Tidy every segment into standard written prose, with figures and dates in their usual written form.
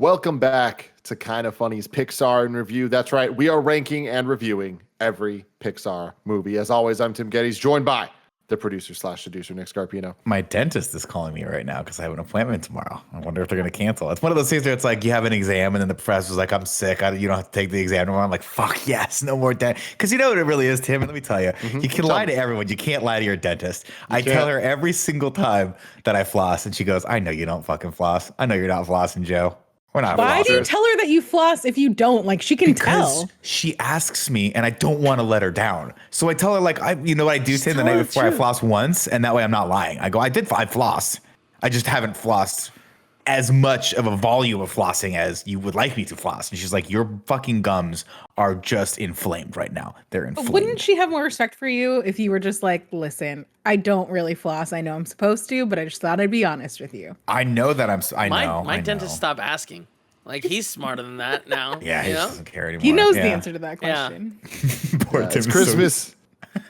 Welcome back to Kind of Funny's Pixar in Review. That's right, we are ranking and reviewing every Pixar movie. As always, I'm Tim Gettys, joined by the producer/seducer, Nick Scarpino. My dentist is calling me right now because I have an appointment tomorrow. I wonder if they're going to cancel. It's one of those things where it's like you have an exam and then the professor's like, I'm sick. You don't have to take the exam anymore. I'm like, fuck yes, no more dent. Because you know what it really is, Tim? Let me tell you. You can lie to everyone. You can't lie to your dentist. I tell her every single time that I floss and she goes, I know you don't fucking floss. I know you're not flossing, Joe. We're not Why flossers. do you tell her that you floss if you don't? Like, she can tell. She asks me, and I don't want to let her down. So I tell her, like, you know what I do say the night before? I floss once, and that way I'm not lying. I go, I floss. I just haven't flossed as much of a volume of flossing as you would like me to floss. And she's like, your fucking gums are just inflamed right now. They're inflamed. Wouldn't she have more respect for you if you were just like, listen, I don't really floss. I know I'm supposed to, but I just thought I'd be honest with you. I know that My dentist stopped asking. Like, he's smarter than that now. Yeah, he doesn't care anymore. He knows the answer to that question. Poor Tim. It's Christmas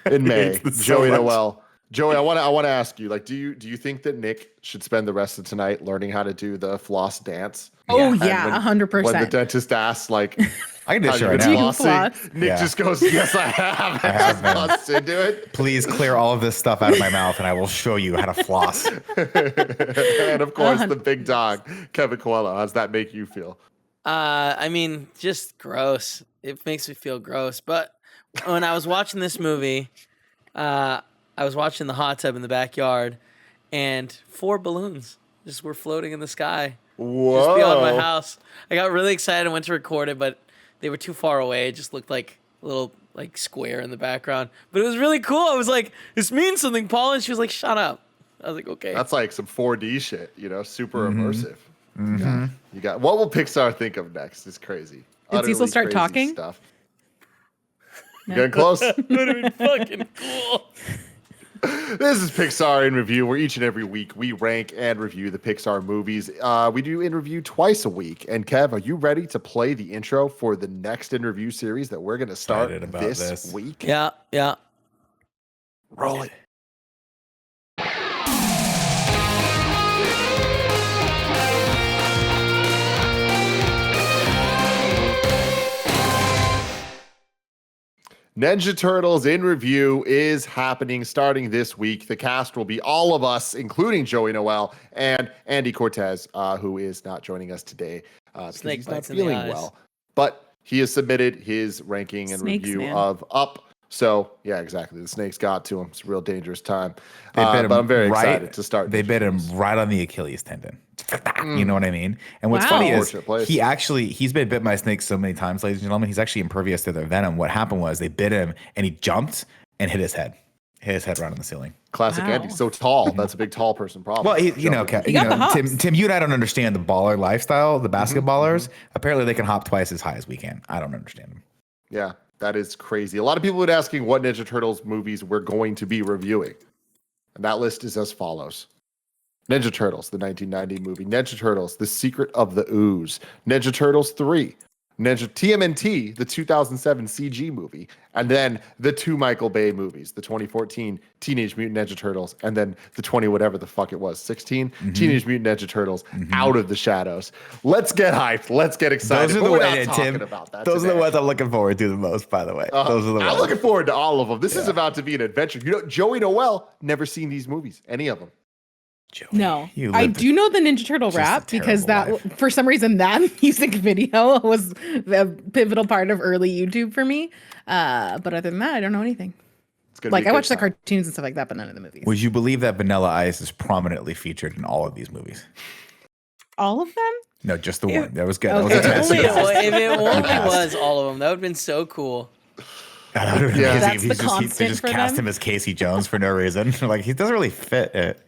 in May. Joey Noel. Joey, I want to ask you, like, do you think that Nick should spend the rest of tonight learning how to do the floss dance? Oh yeah, 100%. When the dentist asks, like, I can do it right Do you now. floss? Nick just goes, yes, I have. And just floss into it. Please clear all of this stuff out of my mouth, and I will show you how to floss. And of course, the big dog, Kevin Coelho. How's that make you feel? I mean, just gross. It makes me feel gross. But when I was watching this movie, I was watching the hot tub in the backyard, and 4 balloons just were floating in the sky. Whoa. Just beyond my house. I got really excited and went to record it, but they were too far away. It just looked like a little like square in the background. But it was really cool. I was like, this means something, Paul. And she was like, shut up. I was like, okay. That's like some 4D shit, super immersive. Mm-hmm. You got what will Pixar think of next? It's crazy. Did Cecil start talking? Stuff. No. Getting close. That would have been fucking cool. This is Pixar in Review, where each and every week we rank and review the Pixar movies. We do in review twice a week. And Kev, are you ready to play the intro for the next in review series that we're going to start this week? Yeah. Roll it. Ninja Turtles in Review is happening starting this week. The cast will be all of us, including Joey Noel and Andy Cortez, who is not joining us today because he's not feeling well. But he has submitted his ranking and review of Up. So, yeah, exactly. The snakes got to him. It's a real dangerous time. But I'm very excited to start. They bit him right on the Achilles tendon. You know what I mean? And what's funny is he's been bit by snakes so many times, ladies and gentlemen. He's actually impervious to their venom. What happened was they bit him and he jumped and hit his head. Hit his head right on the ceiling. Classic Andy. So tall. That's a big tall person problem. Well, Tim, you and I don't understand the baller lifestyle, the basketballers. Apparently they can hop twice as high as we can. I don't understand them. Yeah. That is crazy. A lot of people would asking what Ninja Turtles movies we're going to be reviewing. And that list is as follows. Ninja Turtles, the 1990 movie. Ninja Turtles, The Secret of the Ooze. Ninja Turtles 3. Ninja TMNT, the 2007 CG movie. And then the 2 Michael Bay movies, the 2014 Teenage Mutant Ninja Turtles, and then the 20 whatever the fuck it was, 16 Teenage Mutant Ninja Turtles, Out of the Shadows. Let's get hyped. Let's get excited. Those are the ones I'm looking forward to the most, by the way. Those are the ones. I'm looking forward to all of them. This is about to be an adventure. Joey Noel, never seen these movies, any of them. Joey, no, I do know the Ninja Turtle rap because for some reason that music video was a pivotal part of early YouTube for me. But other than that, I don't know anything. Like I watched the cartoons and stuff like that, but none of the movies. Would you believe that Vanilla Ice is prominently featured in all of these movies? All of them? No, just the one. That was good. Okay. If it only was all of them, that would have been so cool. Yeah, that's the constant they just cast him as Casey Jones for no reason. Like he doesn't really fit it.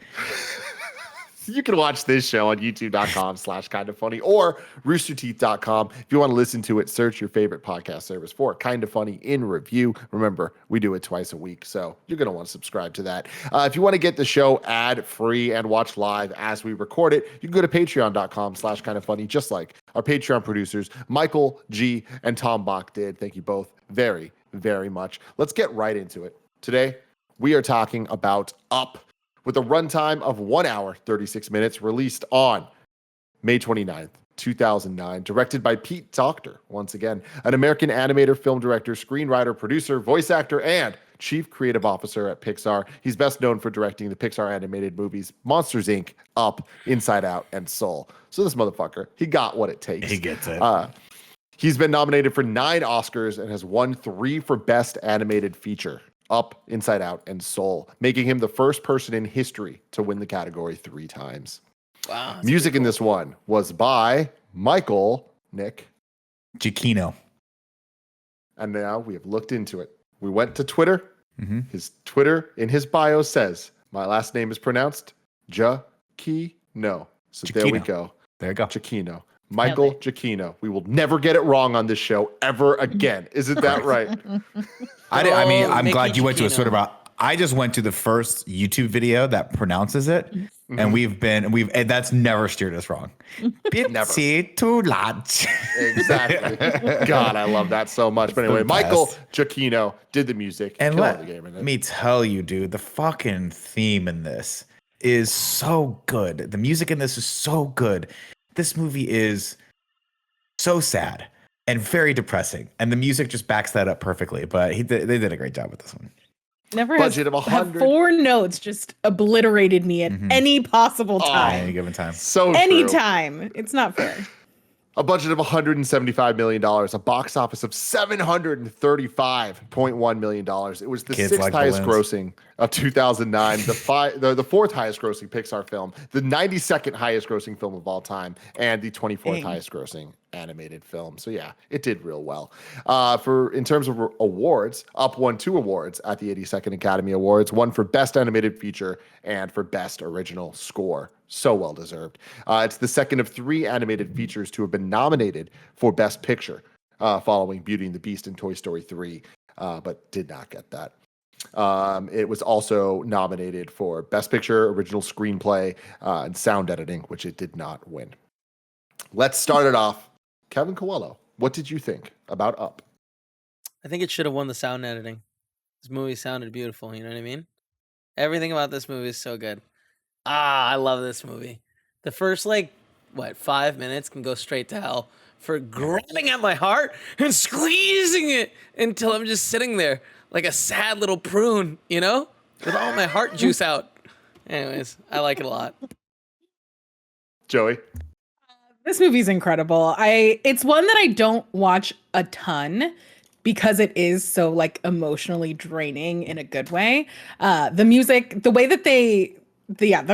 You can watch this show on youtube.com/kindoffunny or roosterteeth.com. If you want to listen to it, search your favorite podcast service for Kind of Funny in Review. Remember, we do it twice a week, so you're going to want to subscribe to that. If you want to get the show ad-free and watch live as we record it, you can go to patreon.com/kindoffunny, just like our Patreon producers, Michael G. and Tom Bach did. Thank you both very, very much. Let's get right into it. Today, we are talking about Up, with a runtime of 1 hour, 36 minutes, released on May 29th, 2009, directed by Pete Docter, once again, an American animator, film director, screenwriter, producer, voice actor, and chief creative officer at Pixar. He's best known for directing the Pixar animated movies Monsters, Inc., Up, Inside Out, and Soul. So this motherfucker, he got what it takes. He gets it. He's been nominated for 9 Oscars and has won 3 for Best Animated Feature, Up, Inside Out, and Soul, making him the first person in history to win the category 3 times. Wow. Music in this one was by Nick Giacchino. And now we have looked into it. We went to Twitter. Mm-hmm. His Twitter in his bio says, my last name is pronounced Giacchino. So there we go. There you go. Giacchino. Michael Giacchino. We will never get it wrong on this show ever again. Isn't that right? I'm glad you went to a Giacchino. sort of I just went to the first YouTube video that pronounces it, and that's never steered us wrong. Never. Too large. Exactly. God, I love that so much. But anyway, Michael Giacchino did the music. And Killed let the game in it. me tell you, dude, the fucking theme in this is so good. The music in this is so good. This movie is so sad and very depressing, and the music just backs that up perfectly. But they did a great job with this one. Never Budget of have 100. 4 notes just obliterated me at any possible time. Any given time. So true. Anytime. It's not fair. A budget of $175 million, a box office of $735.1 million. It was the Kids 6th like highest balloons. grossing of 2009, the 4th highest grossing Pixar film, the 92nd highest grossing film of all time, and the 24th highest grossing animated film. So yeah, it did real well. In terms of awards, Up won 2 awards at the 82nd Academy Awards, one for Best Animated Feature and for Best Original Score. So well deserved. It's the second of 3 animated features to have been nominated for Best Picture, following Beauty and the Beast and Toy Story 3, but did not get that. It was also nominated for Best Picture, Original Screenplay, and Sound Editing, which it did not win. Let's start it off. Kevin Coelho, what did you think about Up? I think it should have won the sound editing. This movie sounded beautiful, you know what I mean? Everything about this movie is so good. I love this movie. The first 5 minutes can go straight to hell for grabbing at my heart and squeezing it until I'm just sitting there like a sad little prune, with all my heart juice out. Anyways, I like it a lot. Joey? This movie's incredible. It's one that I don't watch a ton because it is so emotionally draining in a good way. The music, the way that the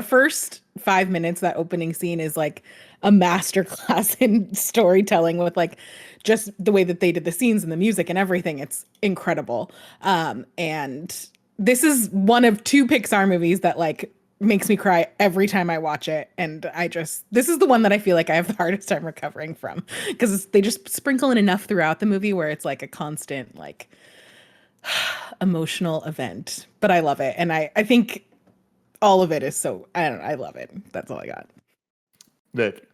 first 5 minutes, that opening scene is like a masterclass in storytelling with just the way that they did the scenes and the music and everything. It's incredible. And this is one of 2 Pixar movies that makes me cry every time I watch it. And this is the one that I feel like I have the hardest time recovering from, because they just sprinkle in enough throughout the movie where it's a constant emotional event. But I love it. And I think all of it is I love it. That's all I got. Nick?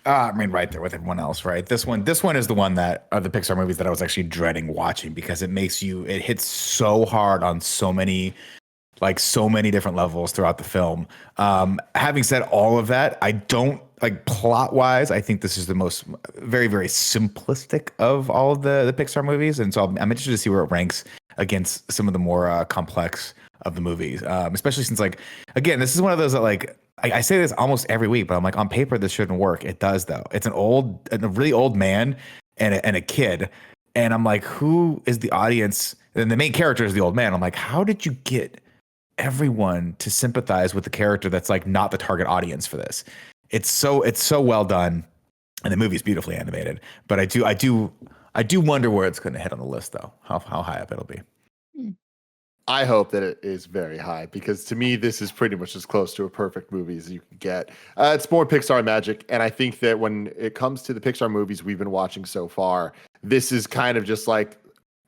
Right there with everyone else, right? This one is the one that are the Pixar movies that I was actually dreading watching, because it hits so hard on so many different levels throughout the film. Having said all of that, I don't plot wise, I think this is the most very, very simplistic of all of the Pixar movies. And so I'm interested to see where it ranks against some of the more complex of the movies, especially since again, this is one of those that I say this almost every week, but I'm on paper this shouldn't work. It does though. It's a really old man and a kid, and I'm who is the audience? And the main character is the old man. I'm how did you get everyone to sympathize with the character that's not the target audience for this? It's so well done, and the movie's beautifully animated. But I do wonder where it's going to hit on the list though. How high up it'll be. I hope that it is very high, because to me, this is pretty much as close to a perfect movie as you can get. It's more Pixar magic. And I think that when it comes to the Pixar movies we've been watching so far, this is kind of just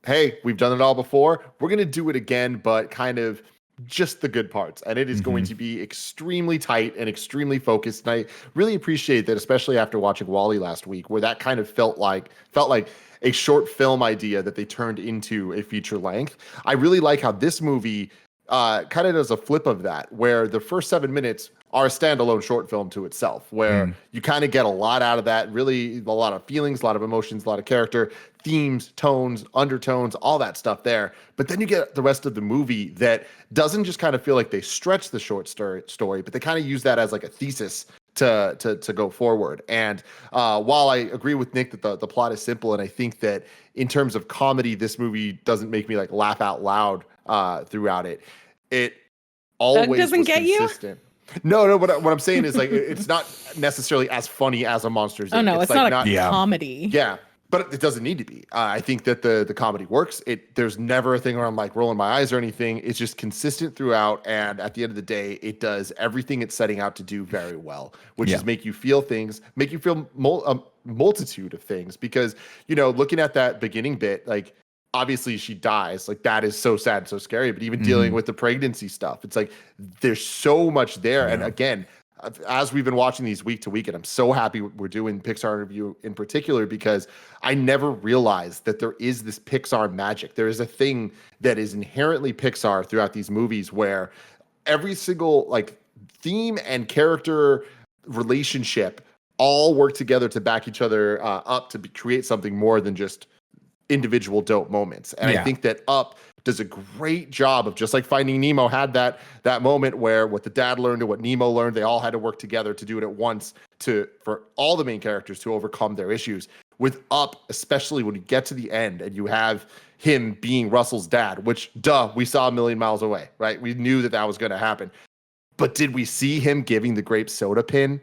hey, we've done it all before. We're going to do it again, but kind of just the good parts. And it is going to be extremely tight and extremely focused. And I really appreciate that, especially after watching WALL-E last week, where that kind of felt like a short film idea that they turned into a feature length. I really like how this movie kind of does a flip of that, where the first 7 minutes, are a standalone short film to itself, where you kind of get a lot out of that, really a lot of feelings, a lot of emotions, a lot of character, themes, tones, undertones, all that stuff there. But then you get the rest of the movie that doesn't just kind of feel like they stretch the short story, but they kind of use that as like a thesis to go forward. And while I agree with Nick that the plot is simple, and I think that in terms of comedy, this movie doesn't make me like laugh out loud throughout it. It always doesn't was get consistent. No. What I'm saying is like it's not necessarily as funny as a Monsters Inc. Oh no, it's like not a comedy. Yeah, but it doesn't need to be. I think that the comedy works. There's never a thing where I'm like rolling my eyes or anything. It's just consistent throughout, and at the end of the day, it does everything it's setting out to do very well, which is make you feel things, make you feel a multitude of things. Because looking at that beginning bit, like obviously she dies, like that is so sad, so scary. But even dealing with the pregnancy stuff, it's like there's so much there. And again, as we've been watching these week to week, and I'm so happy we're doing Pixar interview in particular, because I never realized that there is this Pixar magic. There is a thing that is inherently Pixar throughout these movies where every single like theme and character relationship all work together to back each other up to create something more than just individual dope moments. And I think that Up does a great job of, just like Finding Nemo had that moment where what the dad learned and what Nemo learned, they all had to work together to do it at once for all the main characters to overcome their issues. With Up, especially when you get to the end and you have him being Russell's dad, which we saw a million miles away, right? We knew that was going to happen. But did we see him giving the grape soda pin?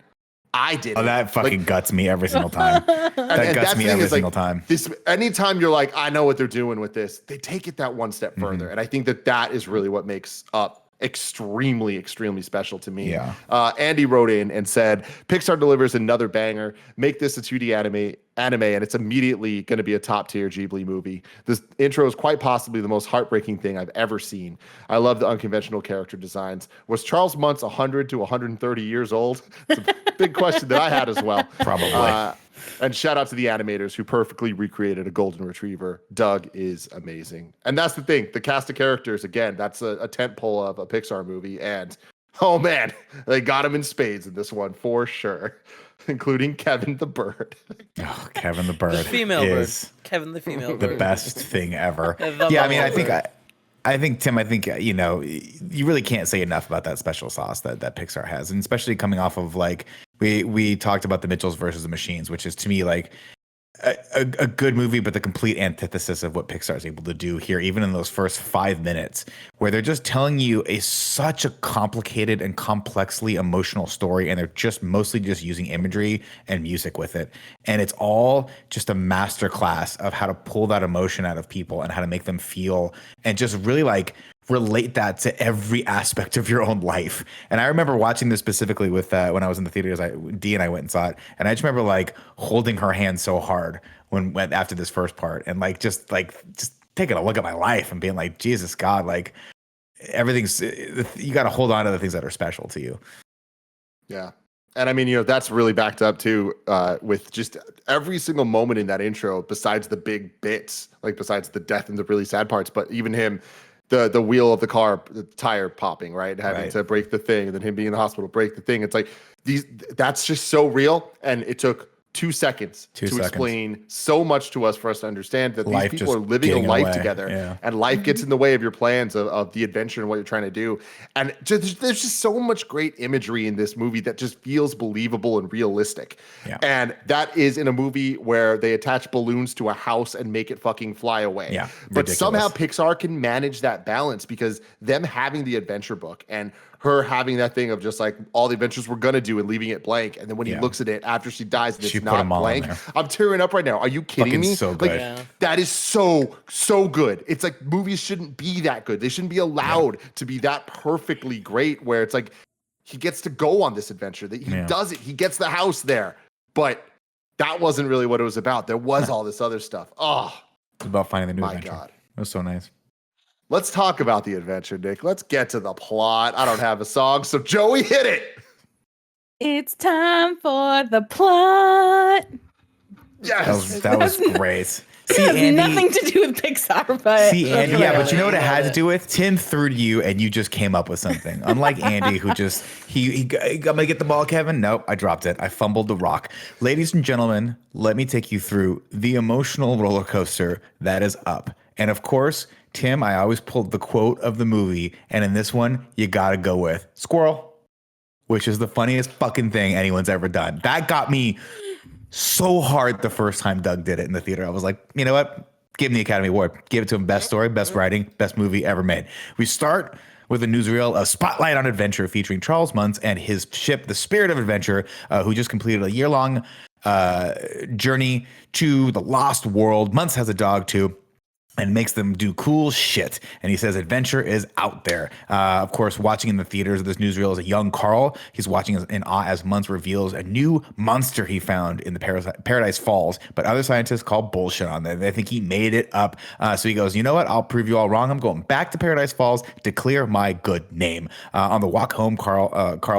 I did. Oh, that fucking guts me every single time. That guts me every single time. Anytime you're like, I know what they're doing with this, they take it that one step further. And I think that is really what makes Up extremely, extremely special to me. Yeah. Andy wrote in and said, Pixar delivers another banger. Make this a 2D anime, and it's immediately going to be a top tier Ghibli movie. This intro is quite possibly the most heartbreaking thing I've ever seen. I love the unconventional character designs. Was Charles Muntz 100 to 130 years old? It's a big question that I had as well. Probably. And shout out to the animators who perfectly recreated a golden retriever. Doug is amazing. And that's the thing. The cast of characters, again, that's a tentpole of a Pixar movie. And, oh man, they got him in spades in this one for sure, including Kevin the Bird. Oh, Kevin the Bird. The female bird. Kevin the female bird. The best thing ever. Yeah, I mean, I think, Tim, you really can't say enough about that special sauce that Pixar has. And especially coming off of like, we talked about the Mitchells versus the Machines, which is to me like a good movie, but the complete antithesis of what Pixar is able to do here, even in those first 5 minutes, where they're just telling you such a complicated and complexly emotional story, and they're just mostly just using imagery and music with it. And it's all just a masterclass of how to pull that emotion out of people and how to make them feel and just really like relate that to every aspect of your own life. And I remember watching this specifically with when I was in the theaters. Dee and I went and saw it, and I just remember like holding her hand so hard when after this first part, and just taking a look at my life and being like, Jesus God, like everything's, you got to hold on to the things that are special to you. Yeah. And I mean, that's really backed up too with just every single moment in that intro, besides the big bits, like besides the death and the really sad parts, but even him, the wheel of the car, the tire popping, right? Having to break the thing, and then him being in the hospital, break the thing. It's like that's just so real. And it took 2 seconds to explain so much to us for us to understand that these people are living a life together, and life gets in the way of your plans of the adventure and what you're trying to do. And there's just so much great imagery in this movie that just feels believable and realistic. Yeah. And that is in a movie where they attach balloons to a house and make it fucking fly away. Yeah, but somehow Pixar can manage that balance, because them having the adventure book and her having that thing of just like all the adventures we're gonna do and leaving it blank, and then when he looks at it after she dies and it's not blank, I'm tearing up right now. Are you kidding me? So good. That is so good. It's like movies shouldn't be that good. They shouldn't be allowed to be that perfectly great, where it's like he gets to go on this adventure, that he does it, he gets the house there, but that wasn't really what it was about. There was all this other stuff. It's about finding the new adventure. God. It was so nice. Let's talk about the adventure, Nick. Let's get to the plot. I don't have a song, so Joey, hit it. It's time for the plot. Yes. That was great. See, it has Andy, nothing to do with Pixar, but see, Andy, yeah, but you know what it had to it. do with? Tim threw to you, and you just came up with something. Unlike Andy, who just he I'm gonna get the ball, Kevin. Nope, I dropped it. I fumbled the rock. Ladies and gentlemen, let me take you through the emotional roller coaster that is Up. And of course, Tim, I always pulled the quote of the movie, and in this one, you gotta go with squirrel, which is the funniest fucking thing anyone's ever done. That got me so hard the first time Doug did it in the theater. I was like, you know what? Give him the Academy Award. Give it to him. Best story, best writing, best movie ever made. We start with a newsreel, a spotlight on adventure featuring Charles Muntz and his ship, the Spirit of Adventure, who just completed a year-long journey to the Lost World. Muntz has a dog too, and makes them do cool shit. And he says adventure is out there. Of course, watching in the theaters of this newsreel is a young Carl. He's watching in awe as Muntz reveals a new monster he found in the Paradise Falls, but other scientists call bullshit on that. They think he made it up. So he goes, you know what? I'll prove you all wrong. I'm going back to Paradise Falls to clear my good name. On the walk home, Carl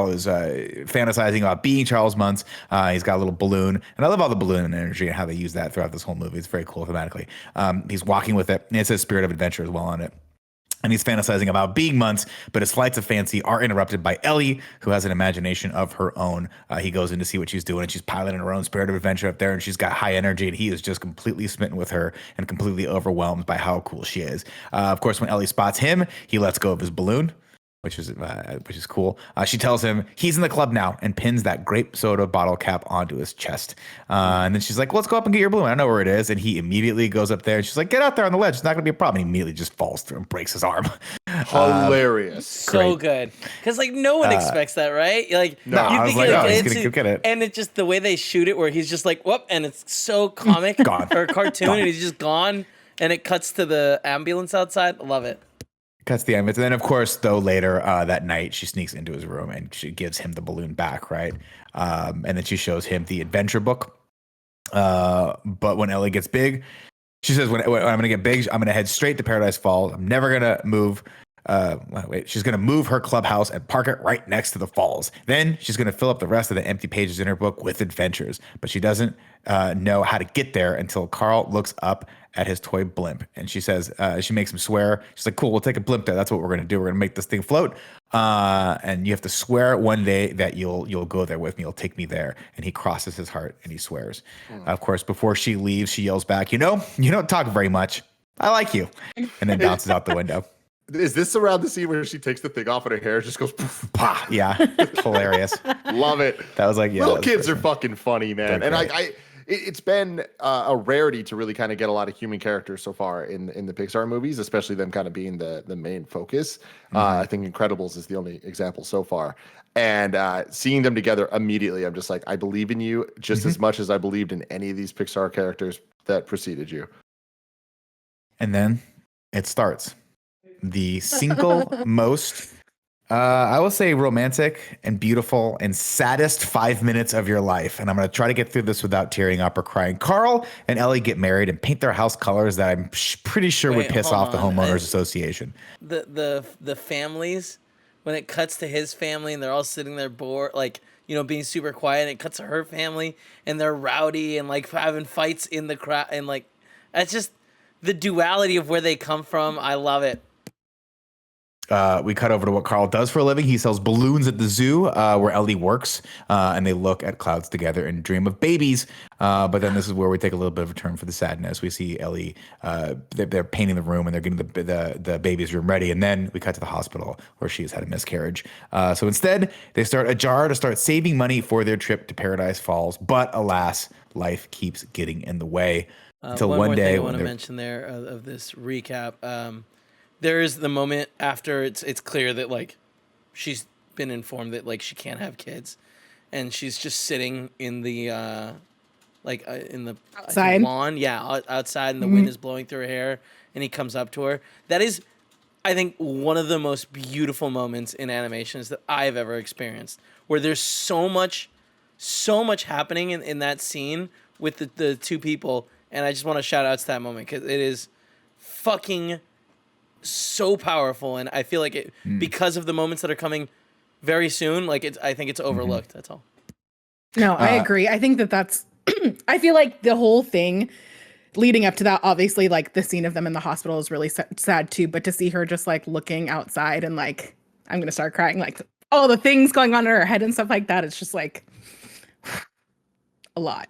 is fantasizing about being Charles Muntz. He's got a little balloon, and I love all the balloon energy and how they use that throughout this whole movie. It's very cool thematically. He's walking with it, and it says Spirit of Adventure as well on it. And he's fantasizing about being Muntz, but his flights of fancy are interrupted by Ellie, who has an imagination of her own. He goes in to see what she's doing, and she's piloting her own Spirit of Adventure up there, and she's got high energy, and he is just completely smitten with her and completely overwhelmed by how cool she is. Of course, when Ellie spots him, he lets go of his balloon, which is cool. She tells him he's in the club now and pins that grape soda bottle cap onto his chest. And then she's like, well, let's go up and get your balloon. I know where it is. And he immediately goes up there, and she's like, get out there on the ledge. It's not going to be a problem. And he immediately just falls through and breaks his arm. Hilarious. So good. Because, like, no one expects that, right? Like, No, I was like, oh, he's going to go get it. And it's just the way they shoot it where he's just like, whoop, and it's so comic Gone. or cartoon, and he's just gone. And it cuts to the ambulance outside. I love it. Cuts the ambulance. And then, of course, though, later that night, she sneaks into his room and she gives him the balloon back, right? And then she shows him the adventure book. But when Ellie gets big, she says, when I'm going to get big, I'm going to head straight to Paradise Falls. I'm never going to move. She's going to move her clubhouse and park it right next to the falls. Then she's going to fill up the rest of the empty pages in her book with adventures. But she doesn't know how to get there until Carl looks up at his toy blimp. And she says, she makes him swear. She's like, cool, we'll take a blimp there. That's what we're going to do. We're going to make this thing float. And you have to swear one day that you'll go there with me. You'll take me there. And he crosses his heart and he swears. Of course, before she leaves, she yells back, you don't talk very much. I like you. And then bounces out the window. Is this around the scene where she takes the thing off and her hair just goes poof, Pah, yeah, hilarious. Love it. That was like, yeah. Little kids are fucking funny, man. They're And great. it's been a rarity to really kind of get a lot of human characters so far in the Pixar movies, especially them kind of being the main focus. I think Incredibles is the only example so far. And seeing them together immediately, I'm just like, I believe in you just as much as I believed in any of these Pixar characters that preceded you. And then it starts. The single most, I will say, romantic and beautiful and saddest 5 minutes of your life. And I'm going to try to get through this without tearing up or crying. Carl and Ellie get married and paint their house colors that I'm pretty sure would piss off the homeowners association. The families, when it cuts to his family and they're all sitting there bored, like, being super quiet, and it cuts to her family and they're rowdy and like having fights in the crowd, and like, that's just the duality of where they come from. I love it. We cut over to what Carl does for a living. He sells balloons at the zoo where Ellie works, and they look at clouds together and dream of babies. But then this is where we take a little bit of a turn for the sadness. We see Ellie, they're painting the room and they're getting the baby's room ready. And then we cut to the hospital where she's had a miscarriage. So instead, they start a jar to start saving money for their trip to Paradise Falls. But alas, life keeps getting in the way. Until one day, I want to mention there of this recap. There is the moment after it's clear that like she's been informed that like she can't have kids, and she's just sitting in the in the outside lawn, outside, and the wind is blowing through her hair, and he comes up to her. That is, I think, one of the most beautiful moments in animations that I've ever experienced, where there's so much happening in that scene with the two people, and I just want to shout out to that moment because it is fucking so powerful, and I feel like it because of the moments that are coming very soon. Like I think it's overlooked. That's all. No, I agree. I think that's. I feel like the whole thing, leading up to that, obviously, like the scene of them in the hospital is really sad too. But to see her just like looking outside and like, I'm gonna start crying, like all the things going on in her head and stuff like that. It's just like a lot.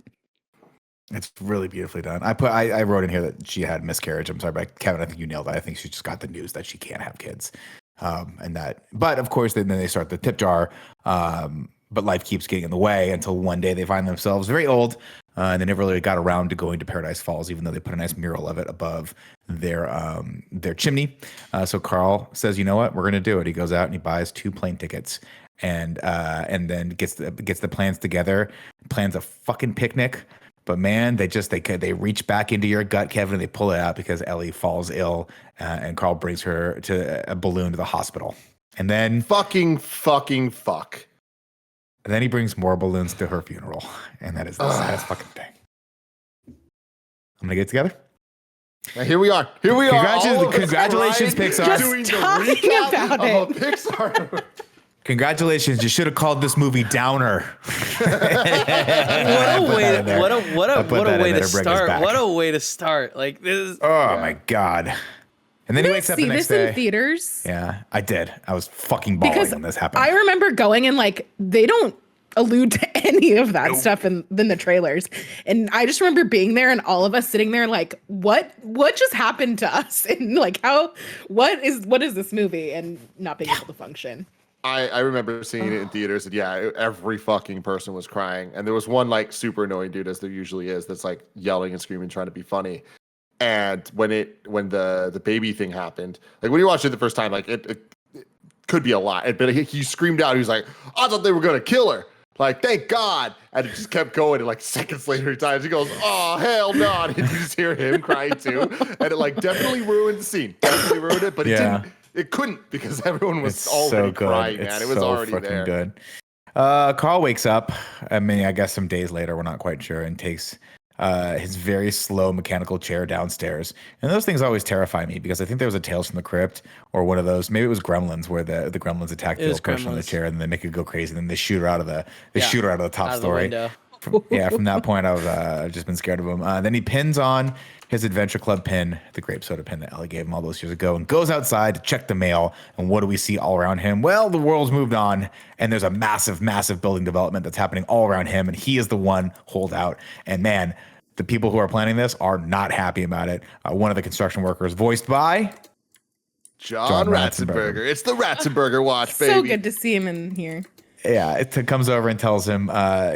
It's really beautifully done. I wrote in here that she had miscarriage. I'm sorry, but Kevin, I think you nailed that. I think she just got the news that she can't have kids. But of course, then they start the tip jar. But life keeps getting in the way until one day they find themselves very old. And they never really got around to going to Paradise Falls, even though they put a nice mural of it above their chimney. So Carl says, you know what, we're going to do it. He goes out and he buys 2 plane tickets and then gets the plans together, plans a fucking picnic. But man, they reach back into your gut, Kevin, and they pull it out because Ellie falls ill, and Carl brings her to a balloon to the hospital. And then fuck. And then he brings more balloons to her funeral, and that is the saddest fucking thing. I'm gonna get it together. Now here we are. Congratulations, Pixar. Just doing the talking recap about of it. a Pixar. Congratulations! You should have called this movie Downer. What a way to start! What a way to start! Like this. Is, my god! And then he wakes up the next day. See this in theaters? Yeah, I did. I was fucking bawling when this happened. I remember going and like they don't allude to any of that stuff in the trailers, and I just remember being there and all of us sitting there like, what just happened to us? And like, what is this movie? And not being able to function. I remember seeing it in theaters, and every fucking person was crying, and there was one like super annoying dude, as there usually is, that's like yelling and screaming, trying to be funny. And when the baby thing happened, like when you watched it the first time, like it could be a lot, but he screamed out. He was like, "I thought they were gonna kill her." Like, thank God. And it just kept going. And like seconds later, he goes, "Oh, hell no." And you just hear him crying too. And it like definitely ruined the scene. Definitely ruined it. But it didn't. It couldn't, because everyone was already crying, man. It was already there. Good. Carl wakes up. I mean, I guess some days later, we're not quite sure, and takes his very slow mechanical chair downstairs. And those things always terrify me, because I think there was a Tales from the Crypt or one of those. Maybe it was Gremlins, where the Gremlins attack the little person on the chair and then they make it go crazy. And then they shoot her out of the top story. From that point, I've just been scared of him. Then he pins on his Adventure Club pin, the grape soda pin that Ellie gave him all those years ago, and goes outside to check the mail. And what do we see all around him? Well, the world's moved on, and there's a massive, massive building development that's happening all around him, and he is the one holdout. And man, the people who are planning this are not happy about it. One of the construction workers, voiced by John Ratzenberger. It's the Ratzenberger watch, baby. So good to see him in here. Yeah, it comes over and tells him,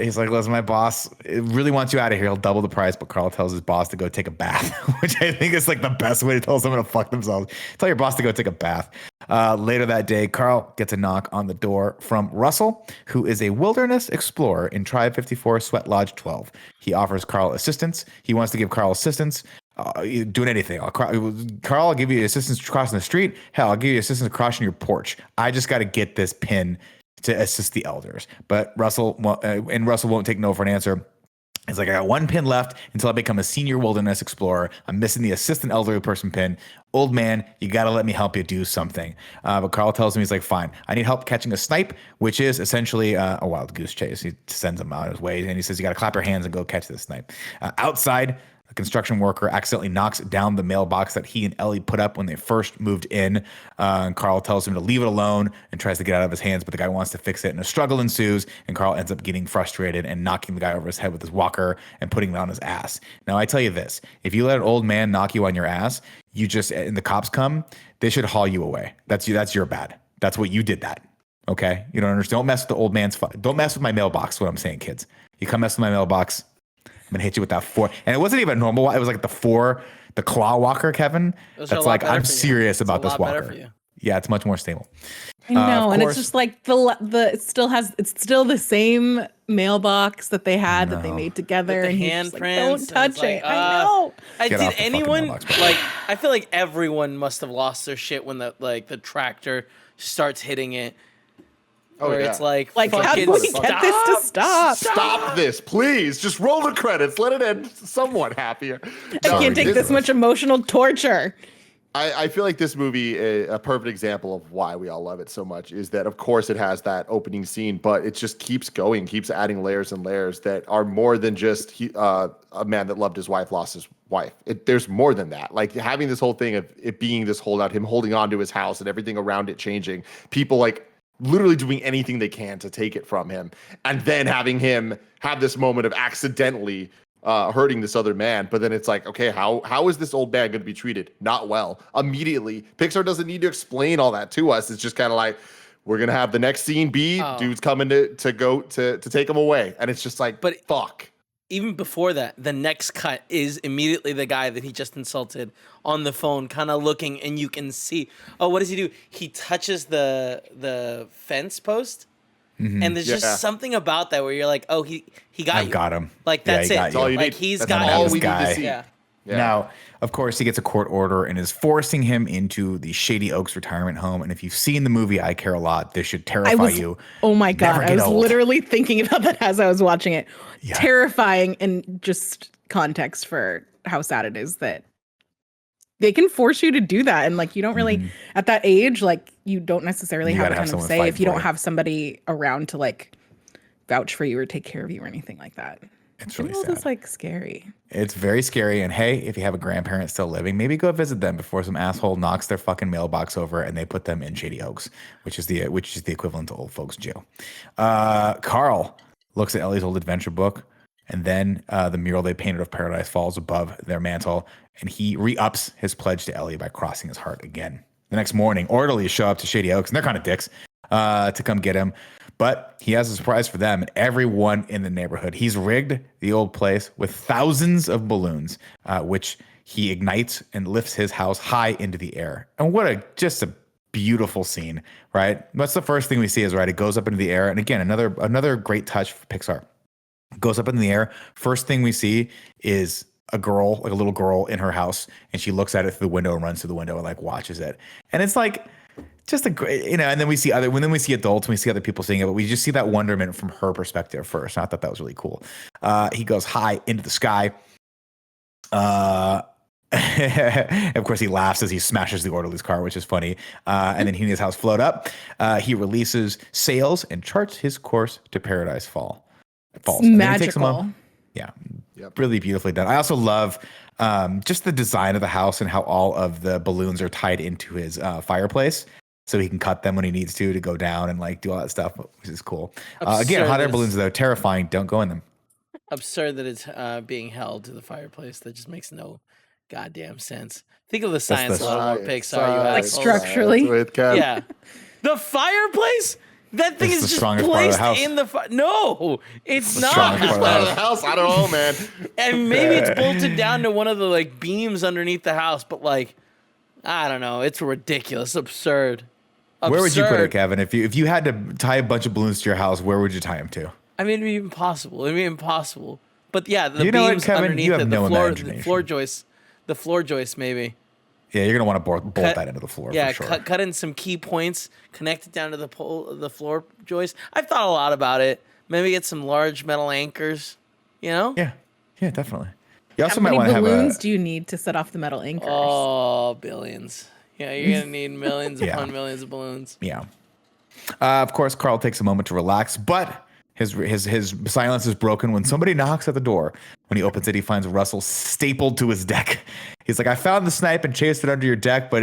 he's like, listen, my boss really wants you out of here. He'll double the price. But Carl tells his boss to go take a bath, which I think is like the best way to tell someone to fuck themselves. Tell your boss to go take a bath. Later that day, Carl gets a knock on the door from Russell, who is a wilderness explorer in Tribe 54, Sweat Lodge 12. He offers Carl assistance. He wants to give Carl assistance. Doing anything. Carl, I'll give you assistance crossing the street. Hell, I'll give you assistance crossing your porch. I just got to get this pin to assist the elders. But Russell won't take no for an answer. It's like, I got 1 pin left until I become a senior wilderness explorer. I'm missing the assistant elderly person pin. Old man, you got to let me help you do something. But Carl tells him, he's like, fine, I need help catching a snipe, which is essentially a wild goose chase. He sends him on his way, and he says, you got to clap your hands and go catch this snipe. Outside, a construction worker accidentally knocks down the mailbox that he and Ellie put up when they first moved in. And Carl tells him to leave it alone and tries to get out of his hands, but the guy wants to fix it, and a struggle ensues, and Carl ends up getting frustrated and knocking the guy over his head with his walker and putting it on his ass. Now, I tell you this, if you let an old man knock you on your ass, and the cops come, they should haul you away. That's your bad. That's what you did that. Okay? You don't understand. Don't mess with the old man's don't mess with my mailbox, what I'm saying, kids. You come mess with my mailbox, I'm gonna hit you with that 4. And it wasn't even a normal one. It was like the claw walker, Kevin. That's like, I'm serious about this walker. Yeah, it's much more stable. I know, and it's just like it's still the same mailbox that they had that they made together, and handprints. Like, don't touch it. I know. Did anyone like? I feel like everyone must have lost their shit when the tractor starts hitting it. It's like how do we get this to stop? Stop this, please. Just roll the credits. Let it end somewhat happier. I can't take this much emotional torture. I feel like this movie, a perfect example of why we all love it so much, is that of course it has that opening scene, but it just keeps going, keeps adding layers and layers that are more than just a man that loved his wife lost his wife. There's more than that. Like having this whole thing of it being this holdout, him holding on to his house and everything around it changing, people like literally doing anything they can to take it from him, and then having him have this moment of accidentally hurting this other man. But then it's like, okay, how is this old man going to be treated? Not well. Immediately, Pixar doesn't need to explain all that to us. It's just kind of like, we're gonna have the next scene be dude's coming to go to take him away, and it's just like, but fuck. Even before that, the next cut is immediately the guy that he just insulted on the phone, kind of looking, and you can see, oh, what does he do? He touches the fence post. Mm-hmm. And there's just something about that where you're like, oh, he got you. Got him. Like, that's it. That's all you like, need. he's that's got all him. we need to see. Yeah. Now, of course, he gets a court order and is forcing him into the Shady Oaks retirement home. And if you've seen the movie I Care a Lot, this should terrify you. Oh my God. I was literally thinking about that as I was watching it. Yeah. Terrifying, and just context for how sad it is that they can force you to do that. And like, you don't really, at that age, like you don't necessarily have a ton of say if you don't have somebody around to like vouch for you or take care of you or anything like that. It's really sad. It's like scary. It's very scary. And hey, if you have a grandparent still living, maybe go visit them before some asshole knocks their fucking mailbox over and they put them in Shady Oaks, which is the equivalent to old folks jail. Carl looks at Ellie's old adventure book and then the mural they painted of Paradise Falls above their mantle, and he re-ups his pledge to Ellie by crossing his heart again. The next morning, orderlies show up to Shady Oaks, and they're kind of dicks, to come get him. But he has a surprise for them and everyone in the neighborhood. He's rigged the old place with thousands of balloons, which he ignites and lifts his house high into the air. And what just a beautiful scene, right? That's the first thing we see is, right, it goes up into the air. And again, another great touch for Pixar. It goes up in the air. First thing we see is a girl, like a little girl in her house, and she looks at it through the window and runs through the window and like watches it. And it's like just a great, and then we see we see adults and we see other people seeing it, but we just see that wonderment from her perspective first. And I thought that was really cool. He goes high into the sky. Of course, he laughs as he smashes the orderly's car, which is funny. And then he and his house float up. He releases sails and charts his course to Paradise Falls. Magical. Really beautifully done. I also love just the design of the house and how all of the balloons are tied into his fireplace, so he can cut them when he needs to go down and like do all that stuff, which is cool. Again, hot air balloons though, terrifying. Don't go in them. Absurd that it's being held to the fireplace. That just makes no goddamn sense. Think of the science level of Pixar. Like structurally. Yeah. The fireplace? That thing is just placed in the fire. No, it's not. Part of the house. I don't know, man. And maybe it's bolted down to one of the like beams underneath the house, but like, I don't know. It's ridiculous. Absurd. Where would you put it, Kevin? If you had to tie a bunch of balloons to your house, where would you tie them to? I mean, it'd be impossible. But yeah, the beams underneath it, the floor joists, maybe. Yeah, you're gonna want to bolt that into the floor. Yeah, for sure. cut in some key points, connect it down to the floor joist. I've thought a lot about it. Maybe get some large metal anchors. You know? Yeah, definitely. You also might want to have balloons do you need to set off the metal anchors? Oh, billions. Yeah, you're gonna need millions upon millions of balloons. Yeah. Of course, Carl takes a moment to relax, but his silence is broken when somebody knocks at the door. When he opens it, he finds Russell stapled to his deck. He's like, I found the snipe and chased it under your deck, but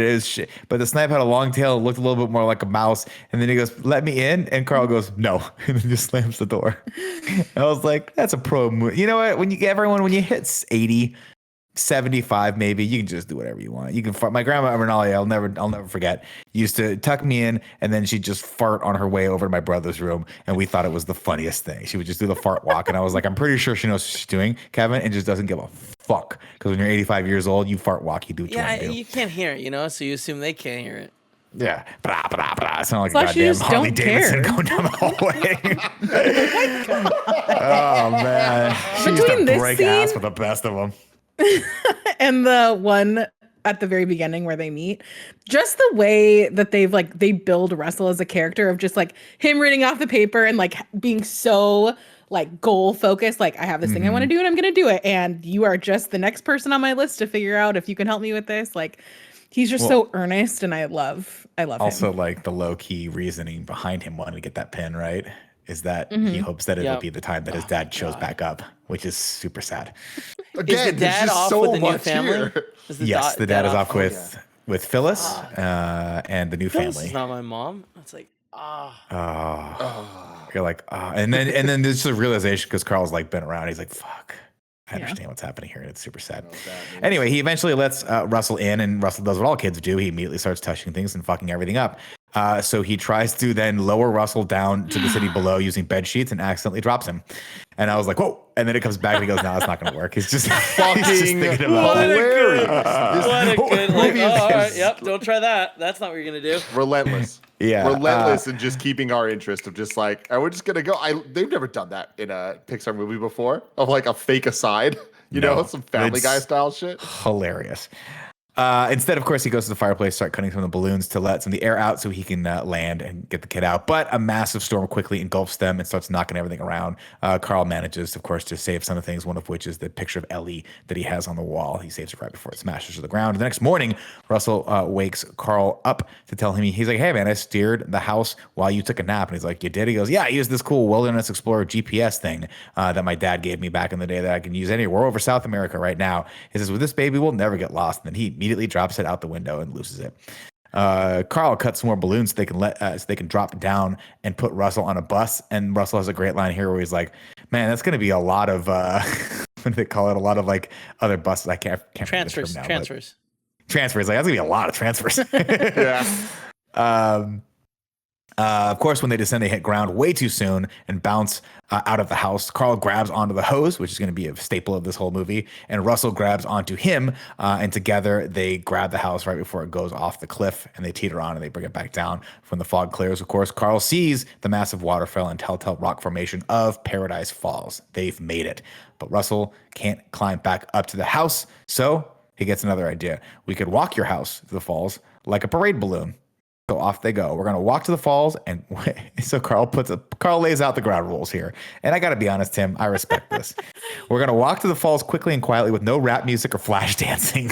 but the snipe had a long tail and looked a little bit more like a mouse. And then he goes, let me in. And Carl goes, no. And then just slams the door. And I was like, that's a pro move. You know what? When you hit 80, 75 maybe, you can just do whatever you want. You can fart. My grandma Renali, I'll never forget, used to tuck me in and then she'd just fart on her way over to my brother's room, and we thought it was the funniest thing. She would just do the fart walk, and I was like, I'm pretty sure she knows what she's doing, Kevin, and just doesn't give a fuck, because when you're 85 years old, you fart walk, you do what you want to do. You can't hear it, so you assume they can't hear it. Yeah, blah, blah, blah. It's not like a goddamn Harley Davidson going down the hallway. Oh man, she used to break ass with the best of them. And the one at the very beginning where they meet, just the way that they build Russell as a character of just like him reading off the paper and like being so like goal focused, like I have this thing I want to do and I'm gonna do it, and you are just the next person on my list to figure out if you can help me with this. Like He's just so earnest, and I love also him. like the low key reasoning behind him wanting to get that pin, right? Is that he hopes that it'll be the time that his dad shows back up, which is super sad. Again, is the dad there's just off so with the new much family? here. Yes, the dad is off with Phyllis and the new Phyllis family. is not my mom. It's like, You're like, and then there's just a realization because Carl's like been around. He's like, fuck. I understand what's happening here, and it's super sad. Anyway, he eventually lets Russell in, and Russell does what all kids do. He immediately starts touching things and fucking everything up. So he tries to then lower Russell down to the city below using bed sheets and accidentally drops him. And I was like, whoa. And then it comes back and he goes, no, that's not going to work. He's just Fucking thinking about hilarious. what a good, like, all right, yep, don't try that. That's not what you're going to do. Relentless. Yeah. Relentless and just keeping our interest of just like, we're just going to go. They've never done that in a Pixar movie before, of like a fake aside, you know, some Family Guy style shit. Hilarious. Instead, of course, he goes to the fireplace, start cutting some of the balloons to let some of the air out so he can land and get the kid out. But a massive storm quickly engulfs them and starts knocking everything around. Carl manages, of course, to save some of the things, one of which is the picture of Ellie that he has on the wall. He saves it right before it smashes to the ground. The next morning, Russell wakes Carl up to tell him, he's like, hey, man, I steered the house while you took a nap. And he's like, you did? He goes, yeah, I used this cool Wilderness Explorer GPS thing that my dad gave me back in the day that I can use anywhere. We're over South America right now. He says, with this baby, we'll never get lost. And then he immediately drops it out the window and loses it. Carl cuts some more balloons so they can drop down and put Russell on a bus. And Russell has a great line here where he's like, man, that's going to be a lot of what do they call it? A lot of like other buses. I can't transfers. Now, transfers. Transfers. Like that's gonna be a lot of transfers. Yeah. Of course, when they descend, they hit ground way too soon and bounce out of the house. Carl grabs onto the hose, which is going to be a staple of this whole movie, and Russell grabs onto him, and together they grab the house right before it goes off the cliff, and they teeter on and they bring it back down. When the fog clears, of course, Carl sees the massive waterfall and telltale rock formation of Paradise Falls. They've made it, but Russell can't climb back up to the house, so he gets another idea. We could walk your house to the falls like a parade balloon. So off they go. We're going to walk to the falls. And so Carl lays out the ground rules here. And I got to be honest, Tim, I respect this. We're going to walk to the falls quickly and quietly with no rap music or flash dancing.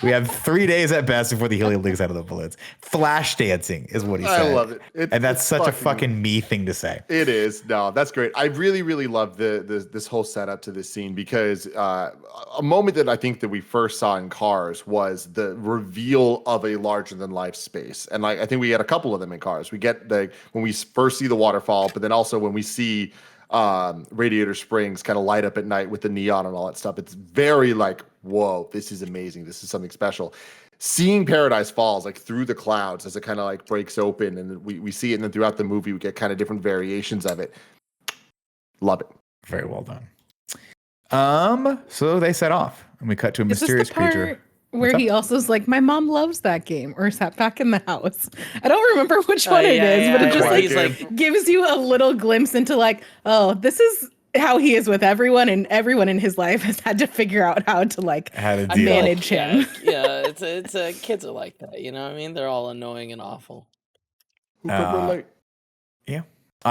We have 3 days at best before the helium leaks out of the balloons. Flash dancing is what he said. I love it. And that's such a fucking me thing to say. It is. No, that's great. I really, really love this whole setup to this scene because a moment that I think that we first saw in Cars was the reveal of a larger than life space. And like I think we had a couple of them in Cars. We get when we first see the waterfall, but then also when we see Radiator Springs kind of light up at night with the neon and all that stuff. It's very like, whoa, this is amazing. This is something special. Seeing Paradise Falls like through the clouds as it kind of like breaks open and we see it, and then throughout the movie we get kind of different variations of it. Love it. Very well done. So they set off and we cut to a mysterious creature. Where he also is like, my mom loves that game, or sat back in the house. I don't remember which one it is, but it just like gives you a little glimpse into like, oh, this is how he is with everyone, and everyone in his life has had to figure out how to manage him. Yeah, it's kids are like that, you know what I mean? They're all annoying and awful. Who could relate? Yeah.